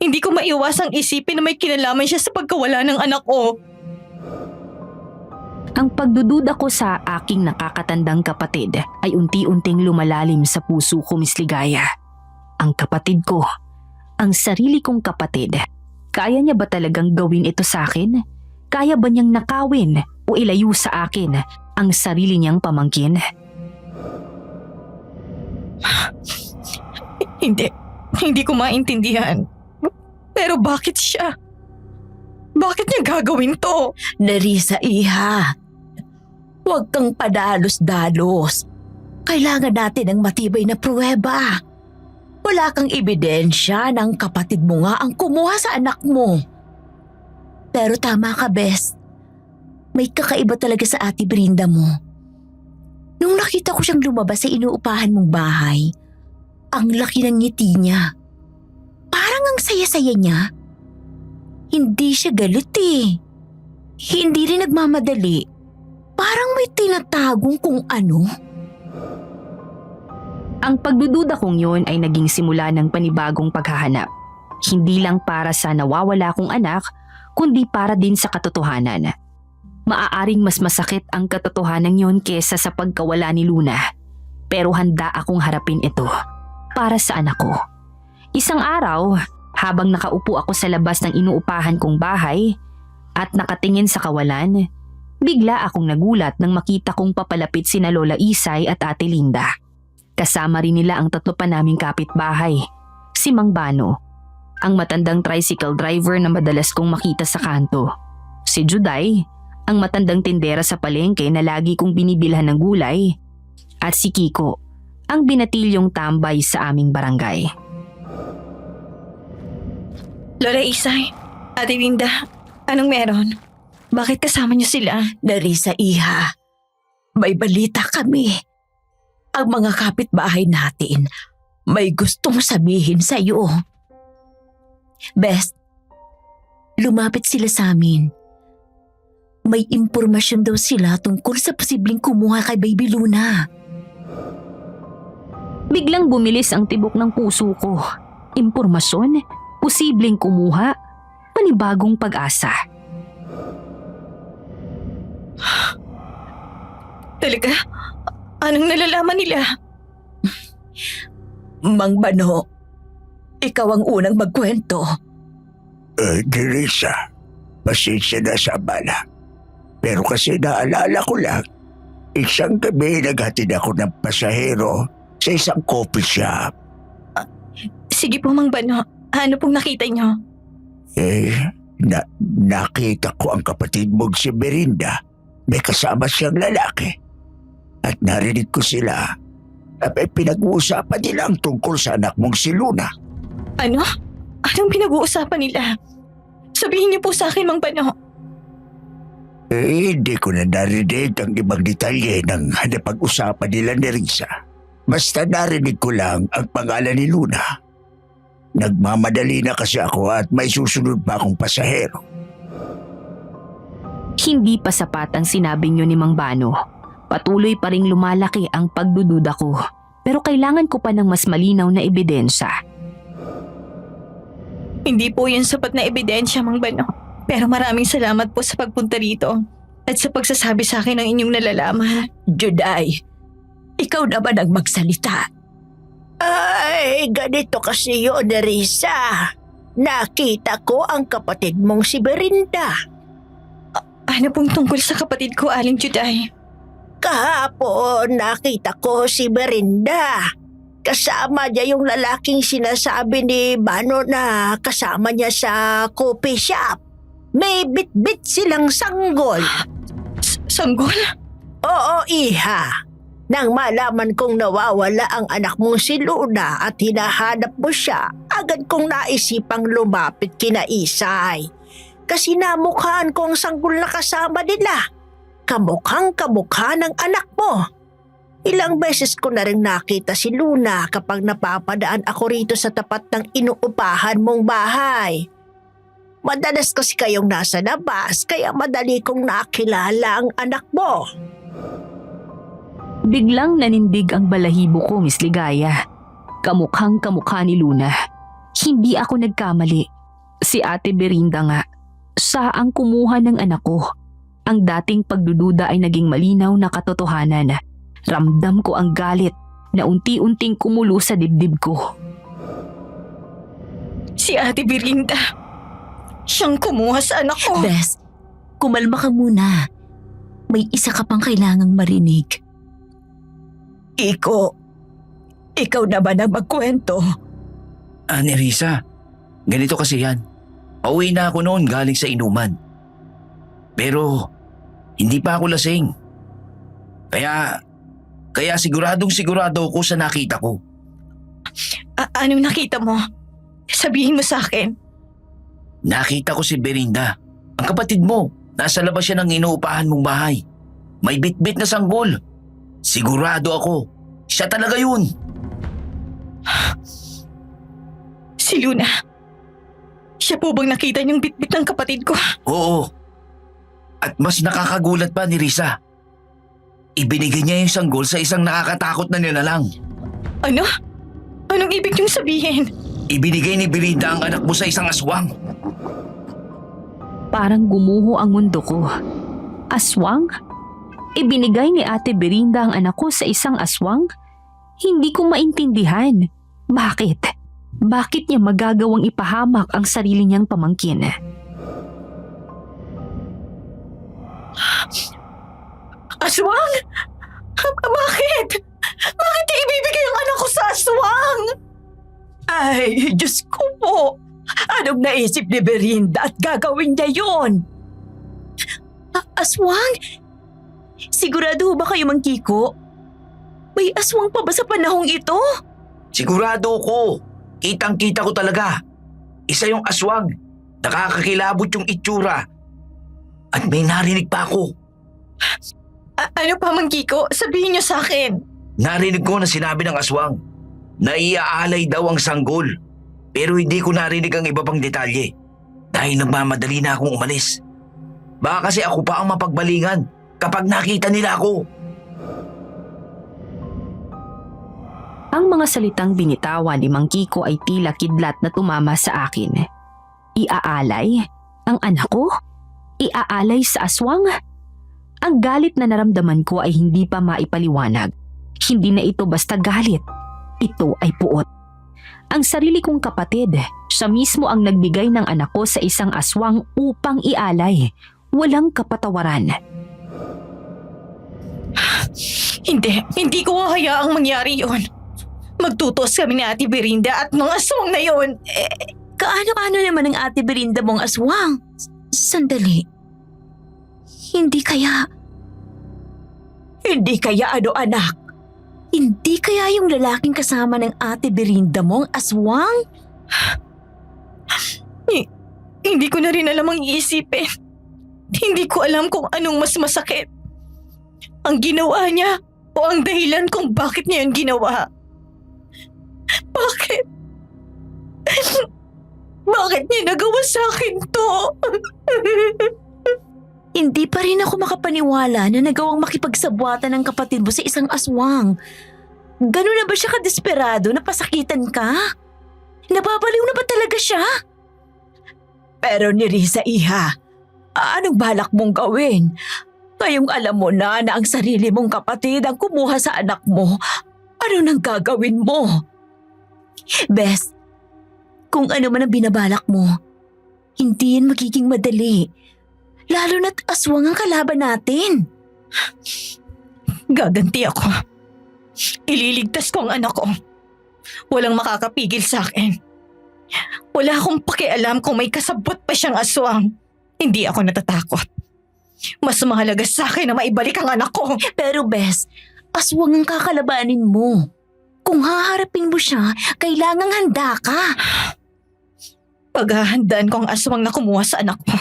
hindi ko maiwasang isipin na may kinalaman siya sa pagkawala ng anak ko. Ang pagdududa ko sa aking nakakatandang kapatid ay unti-unting lumalalim sa puso ko, Miss Ligaya. Ang kapatid ko, ang sarili kong kapatid, kaya niya ba talagang gawin ito sa akin? Kaya ba niyang nakawin o ilayo sa akin ang sarili niyang pamangkin? Hindi ko maintindihan. Pero bakit siya? Bakit niya gagawin to? Narisa, Iha. Huwag kang padalos-dalos. Kailangan natin ng matibay na pruweba. Wala kang ebidensya ng kapatid mo nga ang kumuha sa anak mo. Pero tama ka, Bes. May kakaiba talaga sa Ate Belinda mo. Nung nakita ko siyang lumabas sa inuupahan mong bahay, ang laki ng ngiti niya. Parang ang saya-saya niya. Hindi siya galit eh. Hindi rin nagmamadali. Parang may tinatagong kung ano. Ang pagdududa kong yun ay naging simula ng panibagong paghahanap. Hindi lang para sa nawawala kong anak, kundi para din sa katotohanan. Maaaring mas masakit ang katotohanan yun kesa sa pagkawala ni Luna. Pero handa akong harapin ito para sa anak ko. Isang araw, habang nakaupo ako sa labas ng inuupahan kong bahay at nakatingin sa kawalan, bigla akong nagulat nang makita kong papalapit sina Lola Isay at Ate Linda. Kasama rin nila ang tatlo pa naming kapitbahay, si Mang Bano, ang matandang tricycle driver na madalas kong makita sa kanto, si Juday, ang matandang tindera sa palengke na lagi kong binibilhan ng gulay, at si Kiko, ang binatilyong tambay sa aming barangay. Lola Isay, Ate Linda, anong meron? Bakit kasama niyo sila? Narisa, Iha. May balita kami. Ang mga kapitbahay natin may gustong sabihin sa iyo. Best, lumapit sila sa amin. May impormasyon daw sila tungkol sa posibleng kumuha kay Baby Luna. Biglang bumilis ang tibok ng puso ko. Impormasyon? Posibleng kumuha? Panibagong pag-asa. Talaga? Anong nalalaman nila? Mang Bano, ikaw ang unang magkwento. Nerissa, pasensya na sa abala. Pero kasi naalala ko lang, isang gabi naghatid ako ng pasahero sa isang coffee shop. Sige po, Mang Bano. Ano pong nakita niyo? Nakita ko ang kapatid mong si Belinda. May kasama siyang lalaki. At narinig ko sila. Pinag-uusapan nila ang tungkol sa anak mong si Luna. Ano? Anong pinag-uusapan nila? Sabihin niyo po sa akin, Mang Bano. Hindi ko na narinig ang ibang detalye ng napag-usapan nila ni Risa. Basta narinig ko lang ang pangalan ni Luna. Nagmamadali na kasi ako at may susunod pa akong pasahero. Hindi pa sapat ang sinabi niyo ni Mang Bano. Patuloy pa ring lumalaki ang pagdududa ko. Pero kailangan ko pa ng mas malinaw na ebidensya. Hindi po yun sapat na ebidensya, Mang Bano. Pero maraming salamat po sa pagpunta rito at sa pagsasabi sa akin ng inyong nalalaman. Juday, ikaw naman ang magsalita. Ay, ganito kasi yun, Risa. Nakita ko ang kapatid mong si Berinda. Ano pong tungkol sa kapatid ko, Aling Juday? Kahapon nakita ko si Berinda. Kasama niya yung lalaking sinasabi ni Bano na kasama niya sa coffee shop. May bit-bit silang sanggol. Sanggol? Oo, iha. Nang malaman kong nawawala ang anak mong si Luna at hinahanap mo siya, agad kong naisipang lumapit kina Isay. Kasi namukhaan ko ang sanggol na kasama nila. Kamukhang kamukha ng anak mo. Ilang beses ko na rin nakita si Luna kapag napapadaan ako rito sa tapat ng inuupahan mong bahay. Madalas kasi kayong nasa labas kaya madali kong nakilala ang anak mo. Biglang nanindig ang balahibo ko, Miss Ligaya. Kamukhang kamukha ni Luna. Hindi ako nagkamali. Si Ate Berinda nga. Siya ang kumuha ng anak ko. Ang dating pagdududa ay naging malinaw na katotohanan. Ramdam ko ang galit na unti-unting kumulo sa dibdib ko. Si Ate Berinda. Siyang kumuha sa anak ko. Bes, kumalma ka muna. May isa ka pang kailangang marinig. Iko, ikaw naman ang magkwento. Ni Risa, ganito kasi yan. Pauwi na ako noon galing sa inuman. Pero hindi pa ako lasing. Kaya siguro ako sa nakita ko. Anong nakita mo? Sabihin mo sa akin. Nakita ko si Berinda, ang kapatid mo. Nasa labas siya ng inuupahan mong bahay. May bit-bit na sanggol. Sigurado ako, siya talaga yun. Si Luna. Siya po bang nakita niyong bit-bit ng kapatid ko? Oo. At mas nakakagulat pa ni Risa. Ibinigay niya yung sanggol sa isang nakakatakot na nilalang. Ano? Anong ibig niyong sabihin? Ibinigay ni Berinda ang anak mo sa isang aswang. Parang gumuho ang mundo ko. Aswang? Ibinigay ni Ate Berinda ang anak ko sa isang aswang? Hindi ko maintindihan. Bakit? Bakit niya magagawang ipahamak ang sarili niyang pamangkin? Aswang? Bakit? Bakit niya ibibigay ang anak ko sa aswang? Ay, Diyos ko po. Anong naisip ni Berinda at gagawin niya yun? Aswang? Sigurado ba kayo, Mang Kiko? May aswang pa ba sa panahong ito? Sigurado ko. Kitang-kita ko talaga. Isa yung aswang. Nakakakilabot yung itsura. At may narinig pa ako. Ano pa, Mang Kiko? Sabihin niyo sa akin. Narinig ko na sinabi ng aswang na iaalay daw ang sanggol. Pero hindi ko narinig ang iba pang detalye dahil nagmamadali na akong umalis. Baka kasi ako pa ang mapagbalingan kapag nakita nila ako. Ang mga salitang binitawan ni Mang Kiko ay tila kidlat na tumama sa akin. Iaalay? Ang anak ko? Iaalay sa aswang? Ang galit na naramdaman ko ay hindi pa maipaliwanag. Hindi na ito basta galit. Ito ay puot. Ang sarili kong kapatid, siya mismo ang nagbigay ng anak ko sa isang aswang upang ialay. Walang kapatawaran. Hindi ko hahayaang mangyari yon. Magtutos kami ni Ate Berinda at mga aswang na yon. Kaano-ano naman ang Ate Berinda mong aswang? Sandali. Hindi kaya ano, anak? Hindi kaya yung lalaking kasama ng Ate Berinda mong aswang? Hindi ko na rin alam ang iisipin. Hindi ko alam kung anong mas masakit. Ang ginawa niya o ang dahilan kung bakit niya yun ginawa. Bakit? Bakit niya nagawa sa akin to? Hindi pa rin ako makapaniwala na nagawang makipagsabwatan ng kapatid mo sa isang aswang. Ganun na ba siya kadesperado na pasakitan ka? Nababaliw na ba talaga siya? Pero ni Risa, iha, anong balak mong gawin? Ngayong alam mo na ang sarili mong kapatid ang kumuha sa anak mo, ano nang gagawin mo? Bes, kung ano man ang binabalak mo, hindi yan magiging madali. Lalo na't aswang ang kalaban natin. Gaganti ako. Ililigtas ko ang anak ko. Walang makakapigil sa akin. Wala akong pakialam kung may kasabot pa siyang aswang. Hindi ako natatakot. Mas mahalaga sa akin na maibalik ang anak ko. Pero Bes, aswang ang kakalabanin mo. Kung haharapin mo siya, kailangang handa ka. Paghahandaan ko ang aswang na kumuha sa anak ko.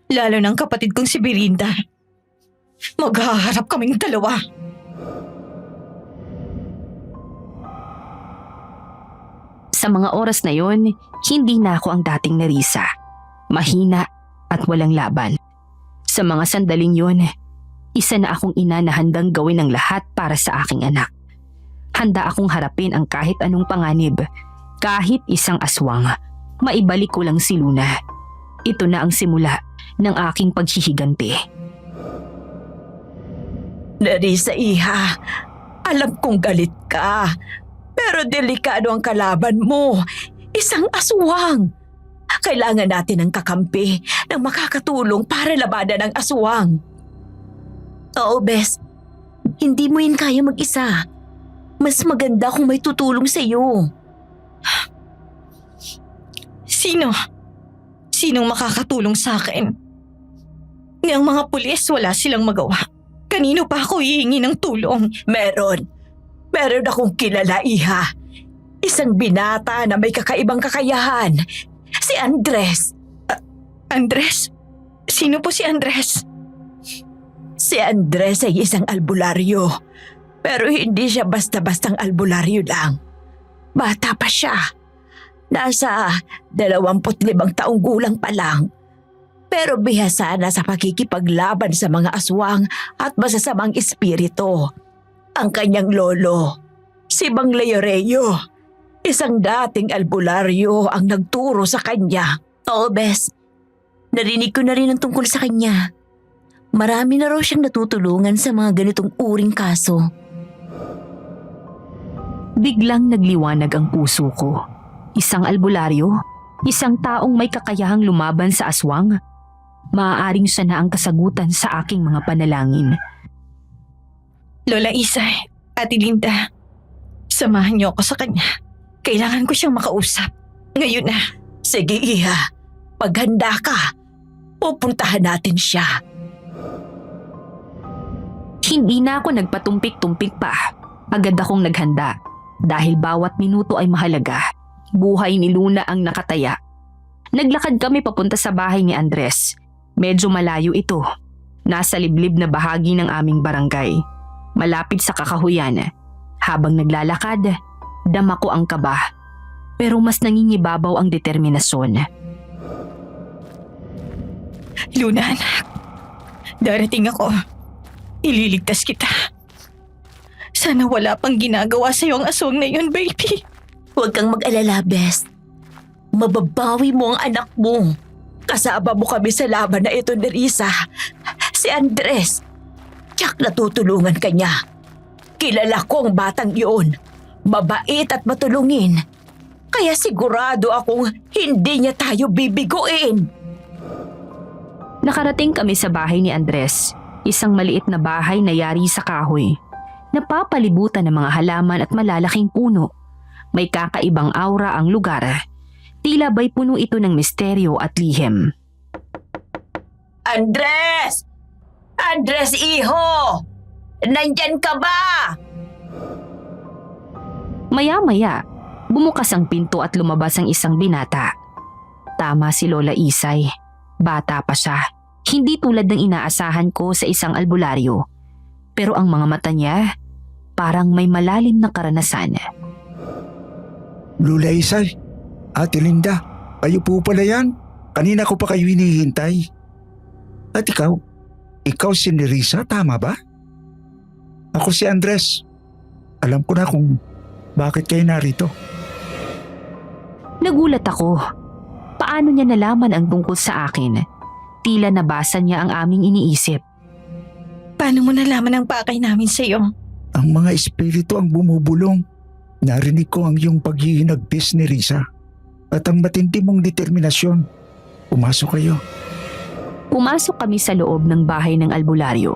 Lalo ng kapatid kong si Belinda. Maghaharap kaming dalawa. Sa mga oras na yon, hindi na ako ang dating Nerissa. Mahina at walang laban. Sa mga sandaling yon, isa na akong ina na handang gawin ang lahat para sa aking anak. Handa akong harapin ang kahit anong panganib, kahit isang aswang. Maibalik ko lang si Luna. Ito na ang simula ng aking paghihiganti. Nerissa, iha, alam kong galit ka. Pero delikado ang kalaban mo. Isang aswang. Kailangan natin ng kakampi na makakatulong para labanan ang aswang. Oo, Bes. Hindi mo yun kaya mag-isa. Mas maganda kung may tutulong sa iyo. Sino? Sinong makakatulong sa akin? Ni ang mga pulis wala silang magawa. Kanino pa ako hihingi ng tulong? Meron akong kilala, iha. Isang binata na may kakaibang kakayahan. Si Andres. Andres? Sino po si Andres? Si Andres ay isang albularyo. Pero hindi siya basta-bastang albularyo lang. Bata pa siya. Nasa 25 taong gulang pa lang. Pero bihasa na sa pakikipaglaban sa mga aswang at masasamang espiritu. Ang kanyang lolo, si Bang Leoreyo, isang dating albularyo ang nagturo sa kanya. Oo, Bes. Narinig ko na rin ang tungkol sa kanya. Marami na raw siyang natutulungan sa mga ganitong uring kaso. Biglang nagliwanag ang puso ko. Isang albularyo? Isang taong may kakayahang lumaban sa aswang? Maaaring siya na ang kasagutan sa aking mga panalangin. Lola Isa, Ate Linda, samahan niyo ako sa kanya. Kailangan ko siyang makausap. Ngayon na. Sige, iha. Paghanda ka, pupuntahan natin siya. Hindi na ako nagpatumpik-tumpik pa. Agad akong naghanda. Dahil bawat minuto ay mahalaga. Buhay ni Luna ang nakataya. Naglakad kami papunta sa bahay ni Andres. Medyo malayo ito. Nasa liblib na bahagi ng aming barangay. Malapit sa kakahuyan. Habang naglalakad, dama ko ang kaba. Pero mas nangingibabaw ang determinasyon. Luna, anak. Darating ako. Ililigtas kita. Sana wala pang ginagawa sa'yo ang aswang na yun, baby. Huwag kang mag-alala, Bes. Mababawi mo ang anak mo. Kasama mo kami sa laban na ito ni Risa. Si Andres. Tiyak natutulungan ka niya. Kilala ko ang batang iyon. Mabait at matulungin. Kaya sigurado akong hindi niya tayo bibiguin. Nakarating kami sa bahay ni Andres. Isang maliit na bahay na yari sa kahoy. Napapalibutan ng mga halaman at malalaking puno. May kakaibang aura ang lugar. Tila ba'y puno ito ng misteryo at lihim. Andres! Andres, iho! Nandyan ka ba? Maya-maya, bumukas ang pinto at lumabas ang isang binata. Tama si Lola Isay. Bata pa siya. Hindi tulad ng inaasahan ko sa isang albularyo. Pero ang mga mata niya, parang may malalim na karanasan. Lola Isay, Ate Linda, kayo po pala yan. Kanina ko pa kayo hinihintay. At ikaw si Nerissa, tama ba? Ako si Andres. Alam ko na kung bakit kayo narito. Nagulat ako. Paano niya nalaman ang tungkol sa akin? Tila nabasa niya ang aming iniisip. Paano mo nalaman ang pakay namin sa'yo? Ang mga espiritu ang bumubulong. Narinig ko ang iyong paghihinagpis ni Risa at ang matindi mong determinasyon. Pumasok kayo. Pumasok kami sa loob ng bahay ng albularyo.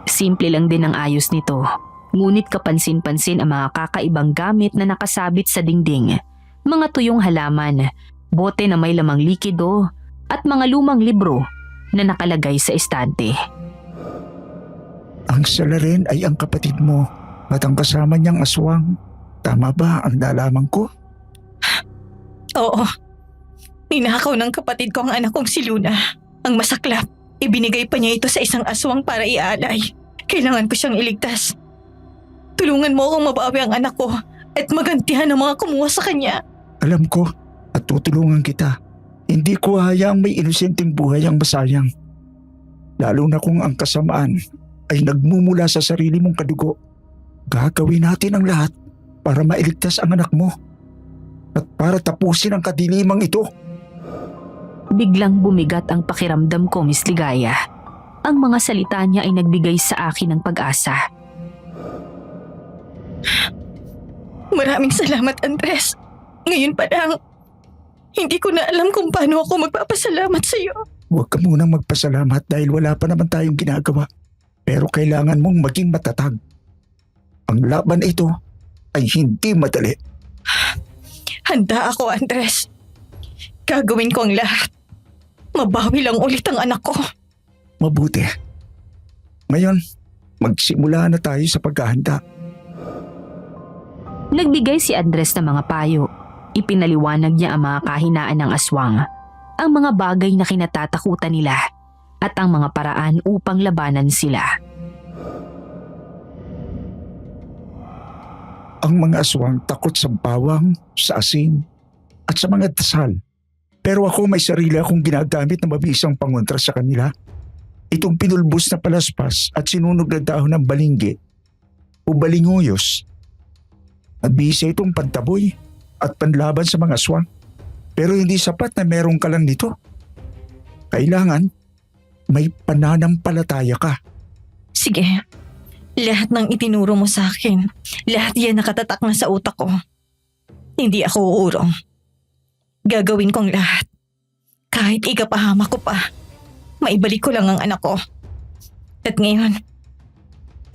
Simple lang din ang ayos nito. Ngunit kapansin-pansin ang mga kakaibang gamit na nakasabit sa dingding. Mga tuyong halaman, bote na may lamang likido, at mga lumang libro na nakalagay sa estante. Ang salarin ay ang kapatid mo at ang kasama niyang aswang. Tama ba ang nalaman ko? Oo. Ninakaw ng kapatid ko ang anak kong si Luna. Ang masaklap, ibinigay pa niya ito sa isang aswang para ialay. Kailangan ko siyang iligtas. Tulungan mo akong mabawi ang anak ko at magantihan ang mga kumuha sa kanya. Alam ko at tutulungan kita. Hindi ko hayaang may inosenteng buhay ang masayang. Lalo na kung ang kasamaan ay nagmumula sa sarili mong kadugo. Gagawin natin ang lahat para mailigtas ang anak mo at para tapusin ang kadilimang ito. Biglang bumigat ang pakiramdam ko, Miss Ligaya. Ang mga salita niya ay nagbigay sa akin ng pag-asa. Maraming salamat, Andres. Ngayon pa lang, hindi ko na alam kung paano ako magpapasalamat sa iyo. Huwag ka munang magpasalamat dahil wala pa naman tayong ginagawa. Pero kailangan mong maging matatag. Ang laban ito ay hindi madali. Handa ako, Andres. Gagawin ko ang lahat. Mabawi lang ulit ang anak ko. Mabuti. Ngayon, magsimula na tayo sa paghahanda. Nagbigay si Andres ng mga payo. Ipinaliwanag niya ang mga kahinaan ng aswang, ang mga bagay na kinatatakutan nila, at ang mga paraan upang labanan sila. Ang mga aswang takot sa bawang, sa asin, at sa mga dasal. Pero ako may sarili akong ginagamit na mabisang pangontra sa kanila. Itong pinulbos na palaspas at sinunog na dahon ng balingge o balinguyos. Mabisa itong pantaboy at panlaban sa mga aswang. Pero hindi sapat na meron ka lang nito. Kailangan may pananampalataya ka. Sige, lahat ng itinuro mo sa akin, lahat yan nakatatak na sa utak ko. Hindi ako uurong. Gagawin kong lahat. Kahit ikapahamak ko pa, maibalik ko lang ang anak ko. At ngayon,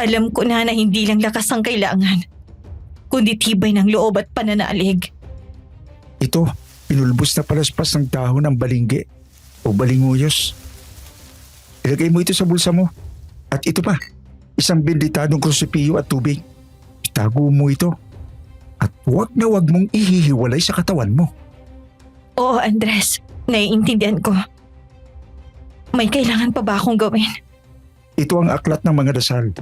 alam ko na hindi lang lakas ang kailangan, kundi tibay ng loob at pananalig. Ito, pinulbos na palaspas ng dahon ng balingge o balinguyos. Ilagay mo ito sa bulsa mo. At ito pa, isang benditadong krusipiyo at tubig. Itago mo ito. At huwag na huwag mong ihihiwalay sa katawan mo. Oo, Andres, naiintindihan ko. May kailangan pa ba akong gawin? Ito ang aklat ng mga dasal.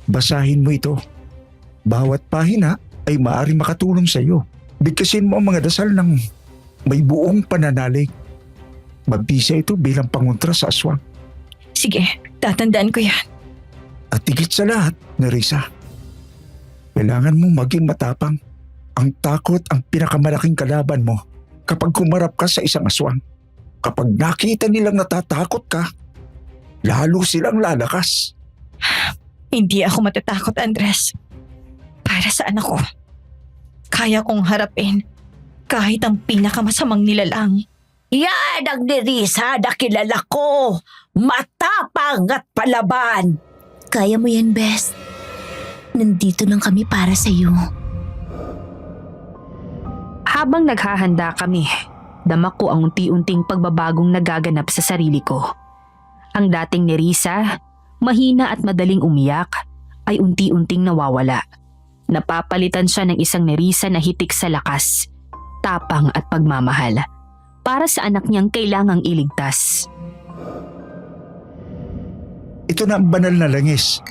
Basahin mo ito. Bawat pahina ay maaari makatulong sa iyo. Bigkasin mo ang mga dasal ng may buong pananalig. Mabisa ito bilang pangontra sa aswang. Sige, tatandaan ko yan. At higit sa lahat, Nerissa, kailangan mong maging matapang. Ang takot ang pinakamalaking kalaban mo kapag kumarap ka sa isang aswang. Kapag nakita nilang natatakot ka, lalo silang lalakas. Hindi ako matatakot, Andres. Para sa anak ko, kaya kong harapin kahit ang pinakamasamang nilalang. Yan ang Nerissa na kilala ko. Matapang at palaban. Kaya mo yan, Bes. Nandito lang kami para sa'yo. Habang naghahanda kami, damak ko ang unti-unting pagbabagong nagaganap sa sarili ko. Ang dating Nerissa, mahina at madaling umiyak, ay unti-unting nawawala. Napapalitan siya ng isang Nerissa na hitik sa lakas, tapang at pagmamahal. para sa anak niyang kailangang iligtas. Ito na ang banal na langis.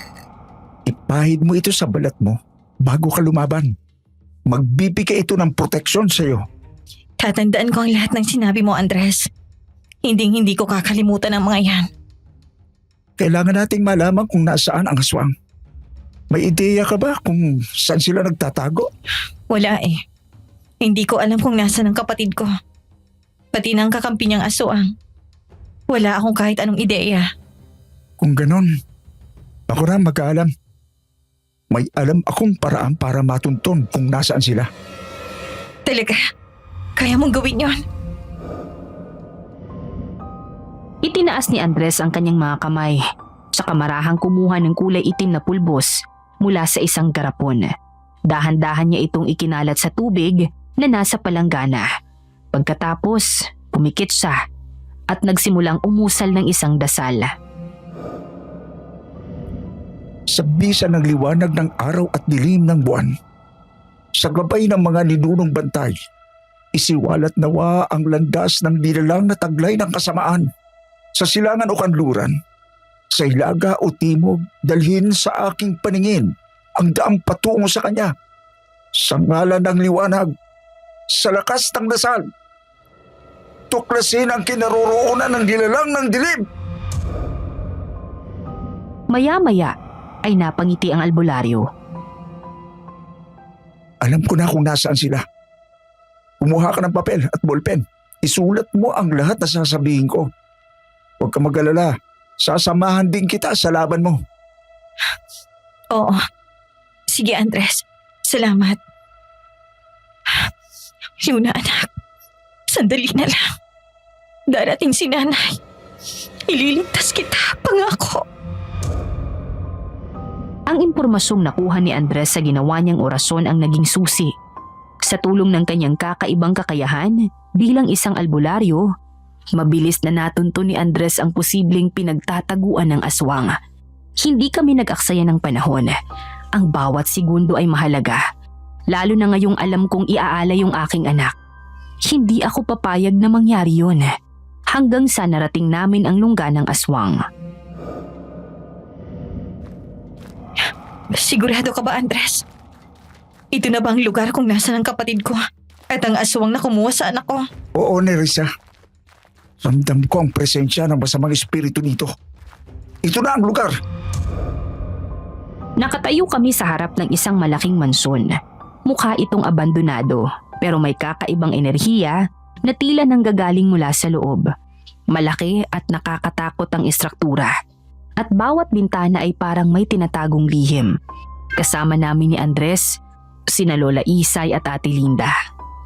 Ipahid mo ito sa balat mo bago ka lumaban. Magbibigay ito ng proteksyon sa iyo. Tatandaan ko ang lahat ng sinabi mo, Andres. Hindi ko kakalimutan ang mga yan. Kailangan nating malaman kung nasaan ang aswang. May ideya ka ba kung saan sila nagtatago? Wala eh. Hindi ko alam kung nasaan ang kapatid ko. Pati ng kakampi niyang aswang. Wala akong kahit anong ideya. Kung ganon, ako na mag-aalam. May alam akong paraan para matunton kung nasaan sila. Talaga? Kaya mong gawin yon? Itinaas ni Andres ang kanyang mga kamay, saka marahang kumuha ng kulay itim na pulbos mula sa isang garapon. Dahan-dahan niya itong ikinalat sa tubig na nasa palanggana. Pagkatapos, pumikit siya at nagsimulang umusal ng isang dasal. Sa bisa ng liwanag ng araw at dilim ng buwan, sa gabay ng mga ninunong bantay, isiwalat nawa ang landas ng nilalang na taglay ng kasamaan. Sa silangan o kanluran, sa ilaga o timog, dalhin sa aking paningin ang daang patungo sa kanya. Sa ngalan ng liwanag, sa lakas ng dasal, tuklasin ang kinaroroonan ng nilalang ng dilim. Maya-maya ay napangiti ang albularyo. Alam ko na kung nasaan sila. Kumuha ka ng papel at ballpen. Isulat mo ang lahat na sasabihin ko. Huwag ka mag-alala. Sasamahan din kita sa laban mo. Oo. Sige, Andres. Salamat. Luna, anak. Sandali na lang. Darating si nanay. Ililigtas kita, pangako. Ang impormasyong nakuha ni Andres sa ginawa niyang orasyon ang naging susi. Sa tulong ng kanyang kakaibang kakayahan bilang isang albularyo, mabilis na natunto ni Andres ang posibleng pinagtataguan ng aswang. Hindi kami nag-aksaya ng panahon. Ang bawat segundo ay mahalaga. Lalo na ngayong alam kong iaala yung aking anak. Hindi ako papayag na mangyari yun. Hanggang sa narating namin ang lungga ng aswang. Sigurado ka ba, Andres? Ito na ba ang lugar kung nasaan ang kapatid ko? At ang aswang na kumuha sa anak ko? Oo, Nerissa. Ramdam ko ang presensya ng masamang espiritu dito. Ito na ang lugar. Nakatayo kami sa harap ng isang malaking mansyon. Mukha itong abandonado, pero may kakaibang enerhiya na tila nanggagaling mula sa loob. Malaki at nakakatakot ang istruktura. At bawat bintana ay parang may tinatagong lihim. Kasama namin ni Andres, sina Lola Isay at Ate Linda.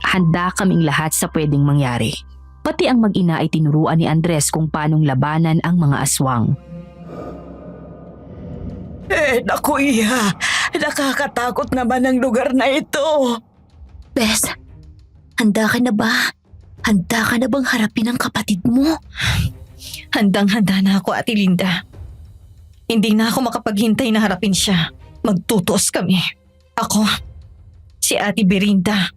Handa kaming lahat sa pwedeng mangyari. Pati ang mag-ina ay tinuruan ni Andres kung paanong labanan ang mga aswang. Naku Iha, nakakatakot naman ang lugar na ito. Bes, handa ka na ba? Handa ka na bang harapin ang kapatid mo? Handang-handa na ako, Ate Linda. Hindi na ako makapaghintay na harapin siya. Magtutuos kami. Ako, si Ate Berinda,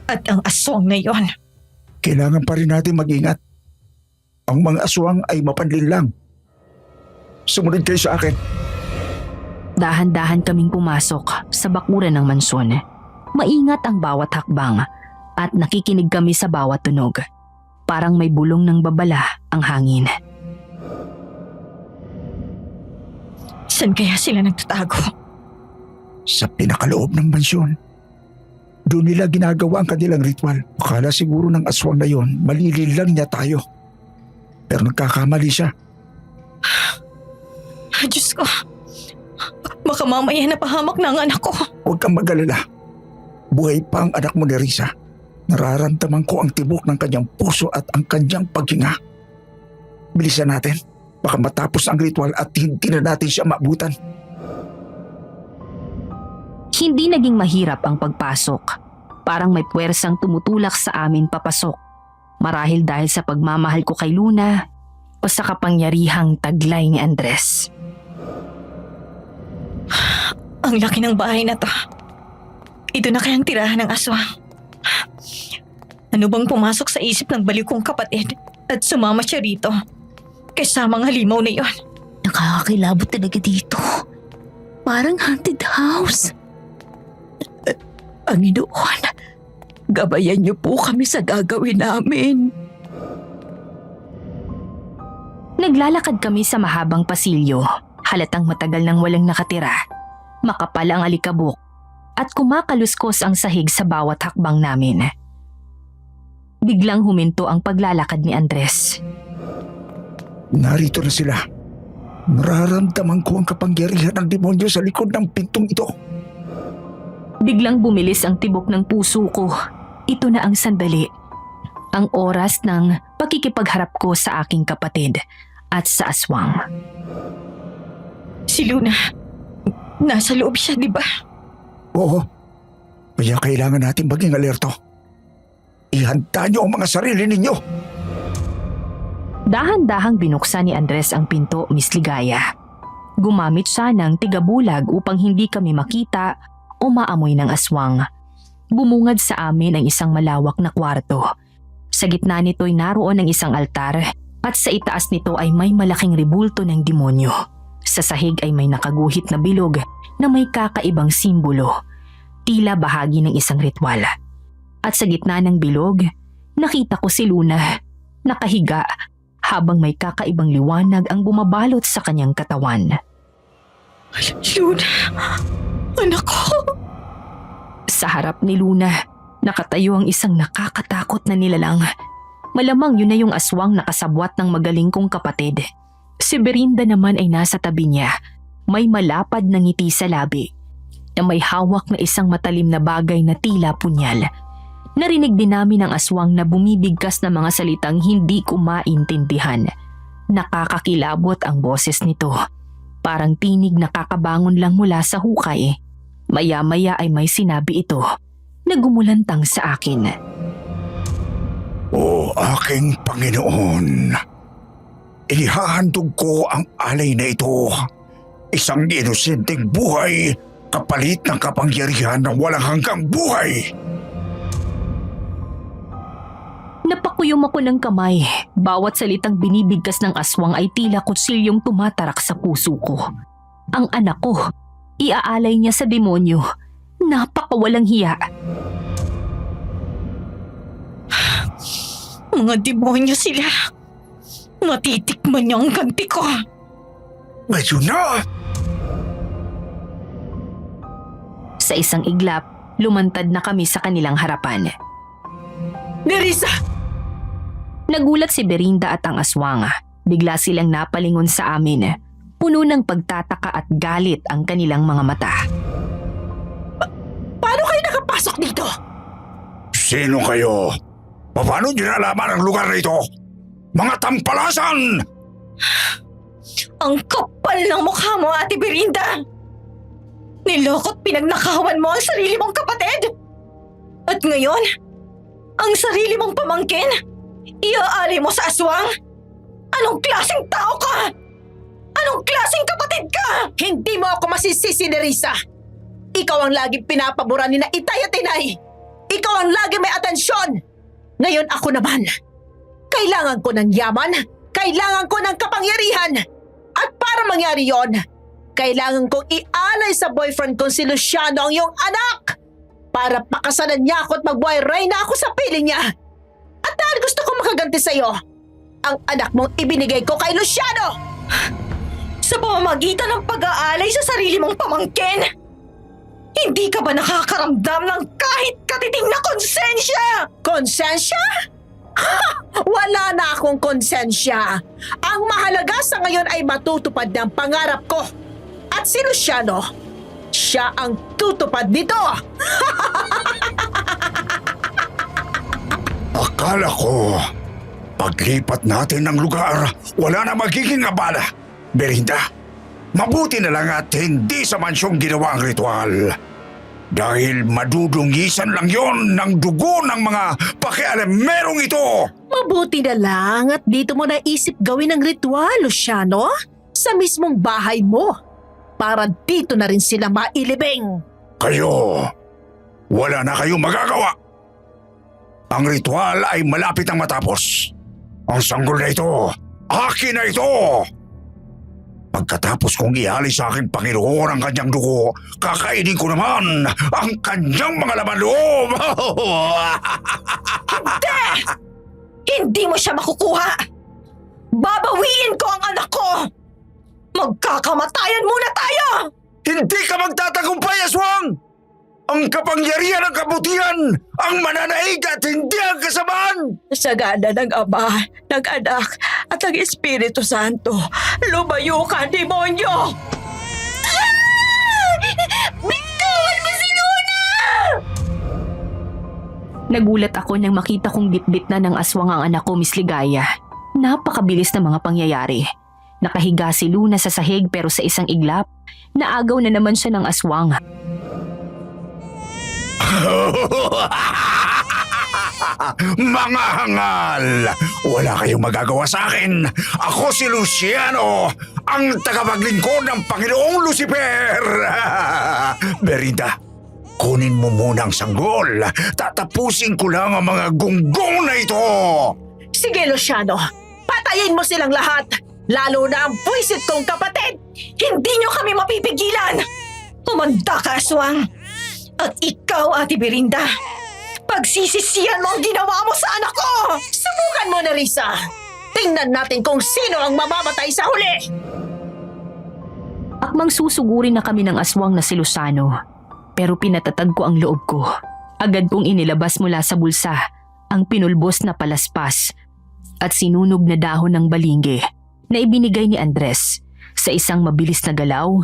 at ang aswang na yon. Kailangan pa rin natin mag-ingat. Ang mga aswang ay mapanlin lang. Sumunod kayo sa akin. Dahan-dahan kaming pumasok sa bakuran ng mansyon. Maingat ang bawat hakbang at nakikinig kami sa bawat tunog. Parang may bulong ng babala ang hangin. Saan kaya sila nagtatago? Sa pinakaloob ng mansyon. Doon nila ginagawa ang kanilang ritual. Akala siguro ng aswang na yon, malilin lang niya tayo. Pero nagkakamali siya. Diyos ko. Baka mamaya napahamak na ang anak ko. Huwag kang mag-alala. Buhay pa ang anak mo ni Risa. Nararamdaman ko ang tibok ng kanyang puso at ang kanyang paghinga. Bilisan natin. Baka matapos ang ritual at hindi na natin siya maabutan. Hindi naging mahirap ang pagpasok. Parang may puwersang tumutulak sa amin papasok. Marahil dahil sa pagmamahal ko kay Luna o sa kapangyarihang taglay ni Andres. Ang laki ng bahay na to. Ito na kayang tirahan ng aswang. Ano bang pumasok sa isip ng baliw kong kapatid at sumama siya rito? Kasama ang halimaw na yon. Nakakakilabot talaga dito. Parang haunted house. Panginoon, gabayan niyo po kami sa gagawin namin. Naglalakad kami sa mahabang pasilyo, halatang matagal nang walang nakatira. Makapal ang alikabok at kumakaluskos ang sahig sa bawat hakbang namin. Biglang huminto ang paglalakad ni Andres. Narito na sila. Nararamdaman ko ang kapangyarihan ng demonyo sa likod ng pintong ito. Biglang bumilis ang tibok ng puso ko. Ito na ang sandali. Ang oras ng pakikipagharap ko sa aking kapatid at sa aswang. Si Luna, nasa loob siya, di ba? Oo. Kaya kailangan natin maging alerto. Ihanda niyo ang mga sarili ninyo. Dahan-dahang binuksan ni Andres ang pinto, Miss Ligaya. Gumamit siya ng tigabulag upang hindi kami makita o maamoy ng aswang. Bumungad sa amin ang isang malawak na kwarto. Sa gitna nito'y naroon ang isang altar at sa itaas nito ay may malaking ribulto ng demonyo. Sa sahig ay may nakaguhit na bilog na may kakaibang simbolo, tila bahagi ng isang ritual. At sa gitna ng bilog, nakita ko si Luna, nakahiga habang may kakaibang liwanag ang bumabalot sa kanyang katawan. Luna, anak ko. Sa harap ni Luna, nakatayo ang isang nakakatakot na nilalang. Malamang yun na yung aswang nakasabwat ng magaling kong kapatid. Si Berinda naman ay nasa tabi niya. May malapad na ngiti sa labi na may hawak na isang matalim na bagay na tila punyal. Narinig din namin ang aswang na bumibigkas ng mga salitang hindi ko maintindihan. Nakakakilabot ang boses nito. Parang tinig na kakabangon lang mula sa hukay. Maya-maya ay may sinabi ito na gumulantang sa akin. O aking Panginoon, inihahandog ko ang alay na ito. Isang inosenteng buhay kapalit ng kapangyarihan ng walang hanggang buhay. Napakuyom ako ng kamay. Bawat salitang binibigkas ng aswang ay tila kutsilyong tumatarak sa puso ko. Ang anak ko, iaalay niya sa demonyo. Napakawalang hiya. Mga demonyo sila. Matitikman niya ang ganti ko. Ngayon na! Sa isang iglap, lumantad na kami sa kanilang harapan. Nerissa! Nagulat si Berinda at ang aswang. Bigla silang napalingon sa amin. Puno ng pagtataka at galit ang kanilang mga mata. Paano kayo nakapasok dito? Sino kayo? Paano niyo nalaman ang lugar na ito? Mga tampalasan! Ang kapal ng mukha mo, Ate Berinda! Nilokot pinagnakawan mo ang sarili mong kapatid! At ngayon, ang sarili mong pamangkin, iaali mo sa aswang? Anong klaseng tao ka? Anong klaseng kapatid ka? Hindi mo ako masisisi, Nerissa. Ikaw ang laging pinapabura ni na Itay at Inay. Ikaw ang laging may atensyon. Ngayon ako naman. Kailangan ko ng yaman. Kailangan ko ng kapangyarihan. At para mangyari yon, kailangan kong ialay sa boyfriend kong si Luciano ang iyong anak. Para pakasalan niya ako at magbuhay reyna ako sa piling niya. At dahil gusto ko makaganti sa iyo, ang anak mong ibinigay ko kay Luciano. Sa pamamagitan ng pag-aalay sa sarili mong pamangkin? Hindi ka ba nakakaramdam ng kahit katiting na konsensya? Konsensya? Wala na akong konsensya. Ang mahalaga sa ngayon ay matutupad ng pangarap ko. At si Luciano, siya ang tutupad nito. Akala ko, paglipat natin ng lugar, wala na magiging abala. Berinda, mabuti na lang at hindi sa mansyong ginawa ang ritual. Dahil madudungisan lang yon ng dugo ng mga pakialamerong ito. Mabuti na lang at dito mo naisip gawin ang ritual, Luciano. Sa mismong bahay mo. Para dito na rin sila mailibing. Kayo, wala na kayong magagawa. Ang ritual ay malapit ang matapos. Ang sanggol na ito, akin na ito! Pagkatapos kong ihali sa aking Panginoon ang kanyang dugo, kakainin ko naman ang kanyang mga laman loob! Hindi mo siya makukuha! Babawiin ko ang anak ko! Magkakamatayan muna tayo! Hindi ka magtatagumpay, Aswang! Ang kapangyarihan ng kabutihan, ang mananaig at hindi ang kasamaan! Sa gana ng Ama, ng Anak, at ng Espiritu Santo, lumayo ka, demonyo! Bitawan mo si Luna! Nagulat ako nang makita kong bitbit na ng aswang ang anak ko, Miss Ligaya. Napakabilis ng mga pangyayari. Nakahiga si Luna sa sahig pero sa isang iglap, naagaw na naman siya ng aswang. Mga hangal! Wala kayong magagawa sa akin! Ako si Luciano, ang tagapaglingkod ng Panginoong Lucifer! Belinda, kunin mo muna ang sanggol. Tatapusin ko lang ang mga gunggong na ito! Sige, Luciano. Patayin mo silang lahat. Lalo na ang puwisit kong kapatid. Hindi niyo kami mapipigilan! Tumanda ka, aswang! At ikaw, Ate Belinda, pagsisisihan mo ang ginawa mo sa anak ko! Subukan mo na, Risa. Tingnan natin kung sino ang mamamatay sa huli. Akmang susugurin na kami ng aswang na si Luciano. Pero pinatatag ko ang loob ko. Agad kong inilabas mula sa bulsa ang pinulbos na palaspas at sinunog na dahon ng balingge na ibinigay ni Andres. Sa isang mabilis na galaw,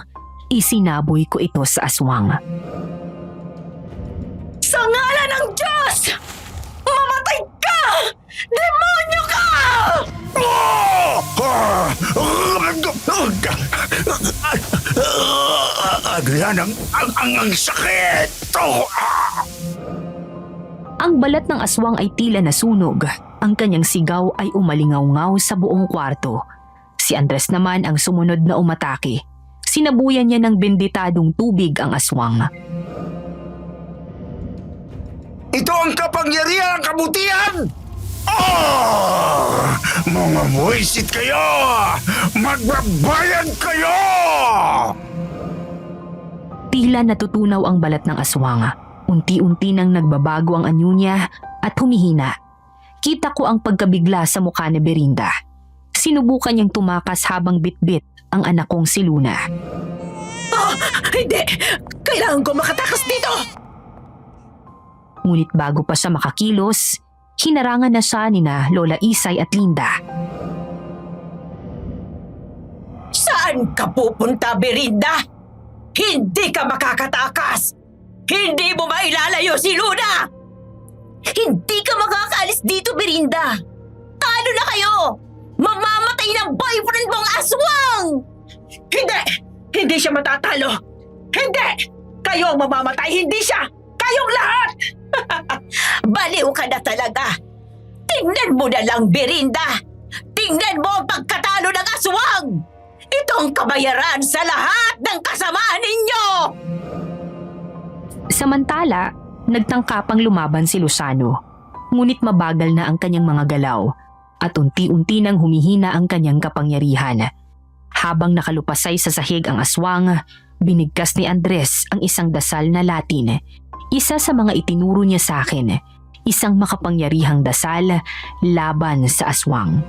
isinaboy ko ito sa aswang. Sa ngalan ng Diyos! Mamatay ka! Demonyo ka! Adrian, ang sakit! Ang balat ng aswang ay tila nasunog. Ang kanyang sigaw ay umalingaw-ngaw sa buong kwarto. Si Andres naman ang sumunod na umatake. Sinabuyan niya ng benditadong tubig ang aswang. Ito ang kapangyarihan ng kabutihan! Oh! Mga buwisit kayo! Magbabayan kayo! Tila natutunaw ang balat ng aswang. Unti-unti nang nagbabago ang anyo niya at humihina. Kita ko ang pagkabigla sa mukha ni Belinda. Sinubukan niyang tumakas habang bitbit ang anak kong si Luna. Hindi! Kailangan ko makatakas dito! Ngunit bago pa siya makakilos, hinarangan na siya ni na Lola Isay at Linda. Saan ka pupunta, Belinda? Hindi ka makakatakas! Hindi mo mailalayo si Luna! Hindi ka makakaalis dito, Belinda! Ano na kayo? Mamamatay ng boyfriend mong aswang! Hindi! Hindi siya matatalo! Hindi! Kayo ang mamamatay, hindi siya! Kayong lahat! Baliw ka na talaga! Tingnan mo na lang, Belinda! Tingnan mo ang pagkatalo ng aswang! Ito ang kabayaran sa lahat ng kasamaan ninyo! Samantala, nagtangkapang lumaban si Luciano. Ngunit mabagal na ang kanyang mga galaw at unti-unti nang humihina ang kanyang kapangyarihan. Habang nakalupasay sa sahig ang aswang, binigkas ni Andres ang isang dasal na Latin. Isa sa mga itinuro niya sa akin, isang makapangyarihang dasal laban sa aswang.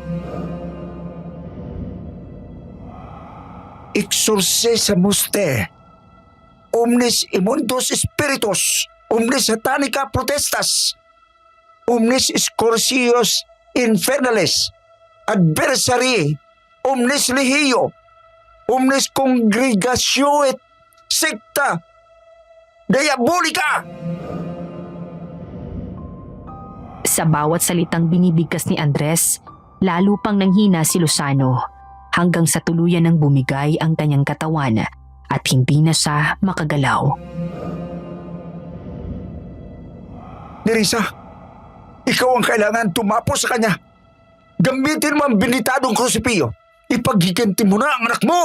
Exorcisamus te. Omnis immundos spiritus, omnis satanica protestas, omnis scorcios infernales, adversari, omnis lehio, omnis congregatio et secta diabolica. Sa bawat salitang binibigkas ni Andres, lalo pang nanghina si Luciano hanggang sa tuluyan ng bumigay ang kanyang katawan at hindi na siya makagalaw. Nerissa, ikaw ang kailangan tumapos sa kanya. Gamitin mo ang binitadong krusipio. Ipaghiganti mo na ang anak mo!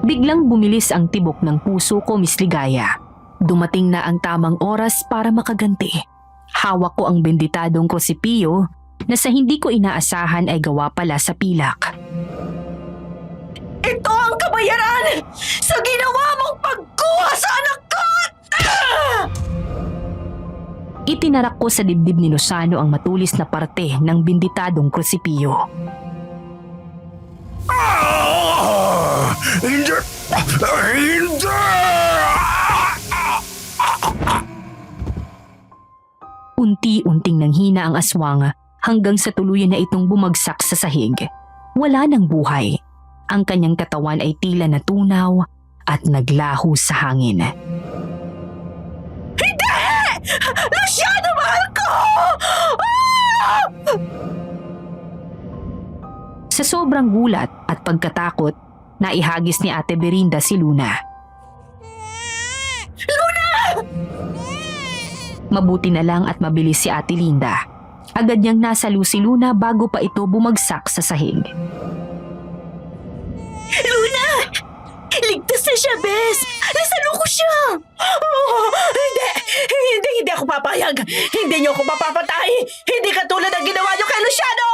Biglang bumilis ang tibok ng puso ko, Miss Ligaya. Dumating na ang tamang oras para makaganti. Hawak ko ang benditadong krusipilyo na sa hindi ko inaasahan ay gawa pala sa pilak. Ito ang kabayaran sa ginawa mong pagkuha sa anak ko! Itinarak ko sa dibdib ni Luzano ang matulis na parte ng benditadong krusipilyo. Hindi! Hindi! Unti-unting nanghina ang aswang hanggang sa tuluyan na itong bumagsak sa sahig. Wala nang buhay. Ang kanyang katawan ay tila natunaw at naglaho sa hangin. Luciano, mahal ko! Sa sobrang gulat at pagkatakot, naihagis ni Ate Berinda si Luna. Mabuti na lang at mabilis si Ate Linda. Agad niyang nasalo si Luna bago pa ito bumagsak sa sahig. Luna! Ligtas na siya, Bes! Nasalo ko siya! Hindi ako papayag! Hindi niyo ako mapapatay! Hindi katulad ng ginawa niyo kay Luciano!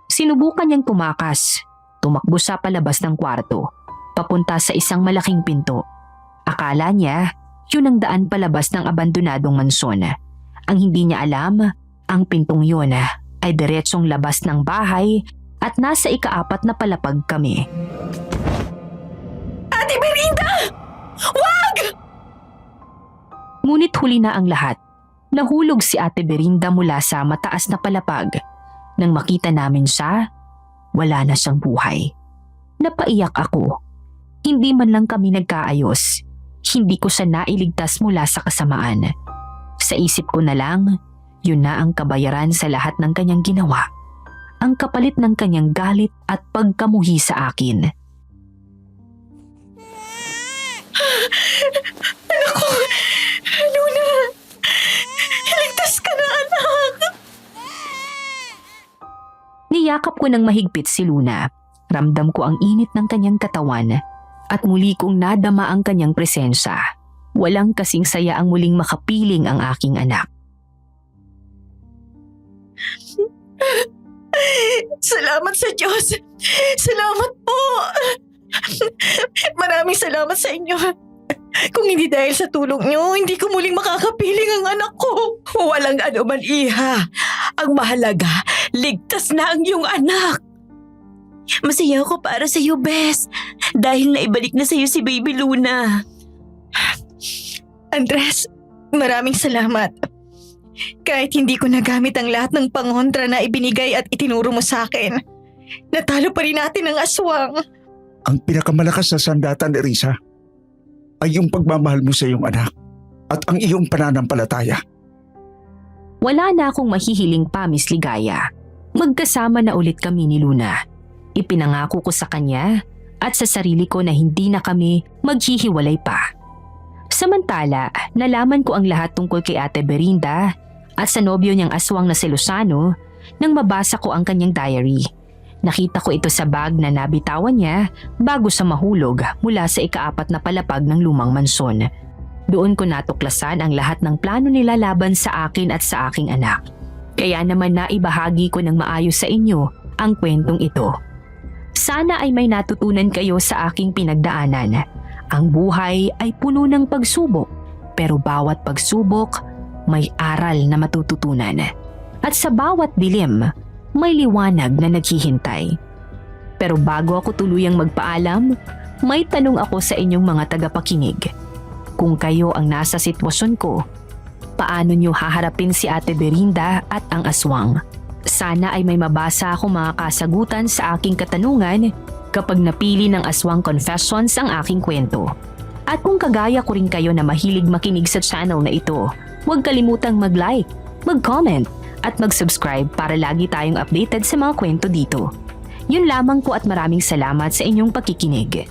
Sinubukan niyang tumakas. Tumakbo siya palabas ng kwarto, papunta sa isang malaking pinto. Akala niya, yun ang daan palabas ng abandonadong mansyon. Ang hindi niya alam, ang pintong yun ay diretsong labas ng bahay at nasa ika-4 na palapag kami. Ate Berinda! Wag! Ngunit huli na ang lahat. Nahulog si Ate Berinda mula sa mataas na palapag. Nang makita namin siya, wala na siyang buhay. Napaiyak ako. Hindi man lang kami nagkaayos. Hindi ko siya nailigtas mula sa kasamaan. Sa isip ko na lang, yun na ang kabayaran sa lahat ng kanyang ginawa. Ang kapalit ng kanyang galit at pagkamuhi sa akin. Anak ko! Luna! Ligtas ka na, anak! Niyakap ko ng mahigpit si Luna. Ramdam ko ang init ng kanyang katawan at muli kong nadama ang kanyang presensya. Walang kasing saya ang muling makapiling ang aking anak. Salamat sa Diyos! Salamat po! Maraming salamat sa inyo. Kung hindi dahil sa tulong niyo, hindi ko muling makakapiling ang anak ko. Walang anuman, Iha. Ang mahalaga, ligtas na ang iyong anak. Masaya ako para sa iyo, Bes. Dahil naibalik na sa iyo si Baby Luna. Andres, maraming salamat. Kahit hindi ko nagamit ang lahat ng pangontra na ibinigay at itinuro mo sa akin, natalo pa rin natin ang aswang. Ang pinakamalakas na sandatan, Risa, ay yung pagmamahal mo sa iyong anak at ang iyong pananampalataya. Wala na akong mahihiling pa, Miss Ligaya. Magkasama na ulit kami ni Luna. Ipinangako ko sa kanya at sa sarili ko na hindi na kami maghihiwalay pa. Samantala, nalaman ko ang lahat tungkol kay Ate Berinda at sa nobyo niyang aswang na si Luzano nang mabasa ko ang kanyang diary. Nakita ko ito sa bag na nabitawan niya bago sa mahulog mula sa ika-4 na palapag ng lumang mansyon. Doon ko natuklasan ang lahat ng plano nila laban sa akin at sa aking anak. Kaya naman naibahagi ko ng maayos sa inyo ang kwentong ito. Sana ay may natutunan kayo sa aking pinagdaanan. Ang buhay ay puno ng pagsubok, pero bawat pagsubok may aral na matututunan. At sa bawat dilim, may liwanag na naghihintay. Pero bago ako tuluyang magpaalam, may tanong ako sa inyong mga tagapakinig. Kung kayo ang nasa sitwasyon ko, paano nyo haharapin si Ate Berinda at ang aswang? Sana ay may mabasa akong mga kasagutan sa aking katanungan kapag napili ng Aswang Confessions ang aking kwento. At kung kagaya ko rin kayo na mahilig makinig sa channel na ito, huwag kalimutang mag-like, mag-comment at mag-subscribe para lagi tayong updated sa mga kwento dito. Yun lamang po at maraming salamat sa inyong pakikinig.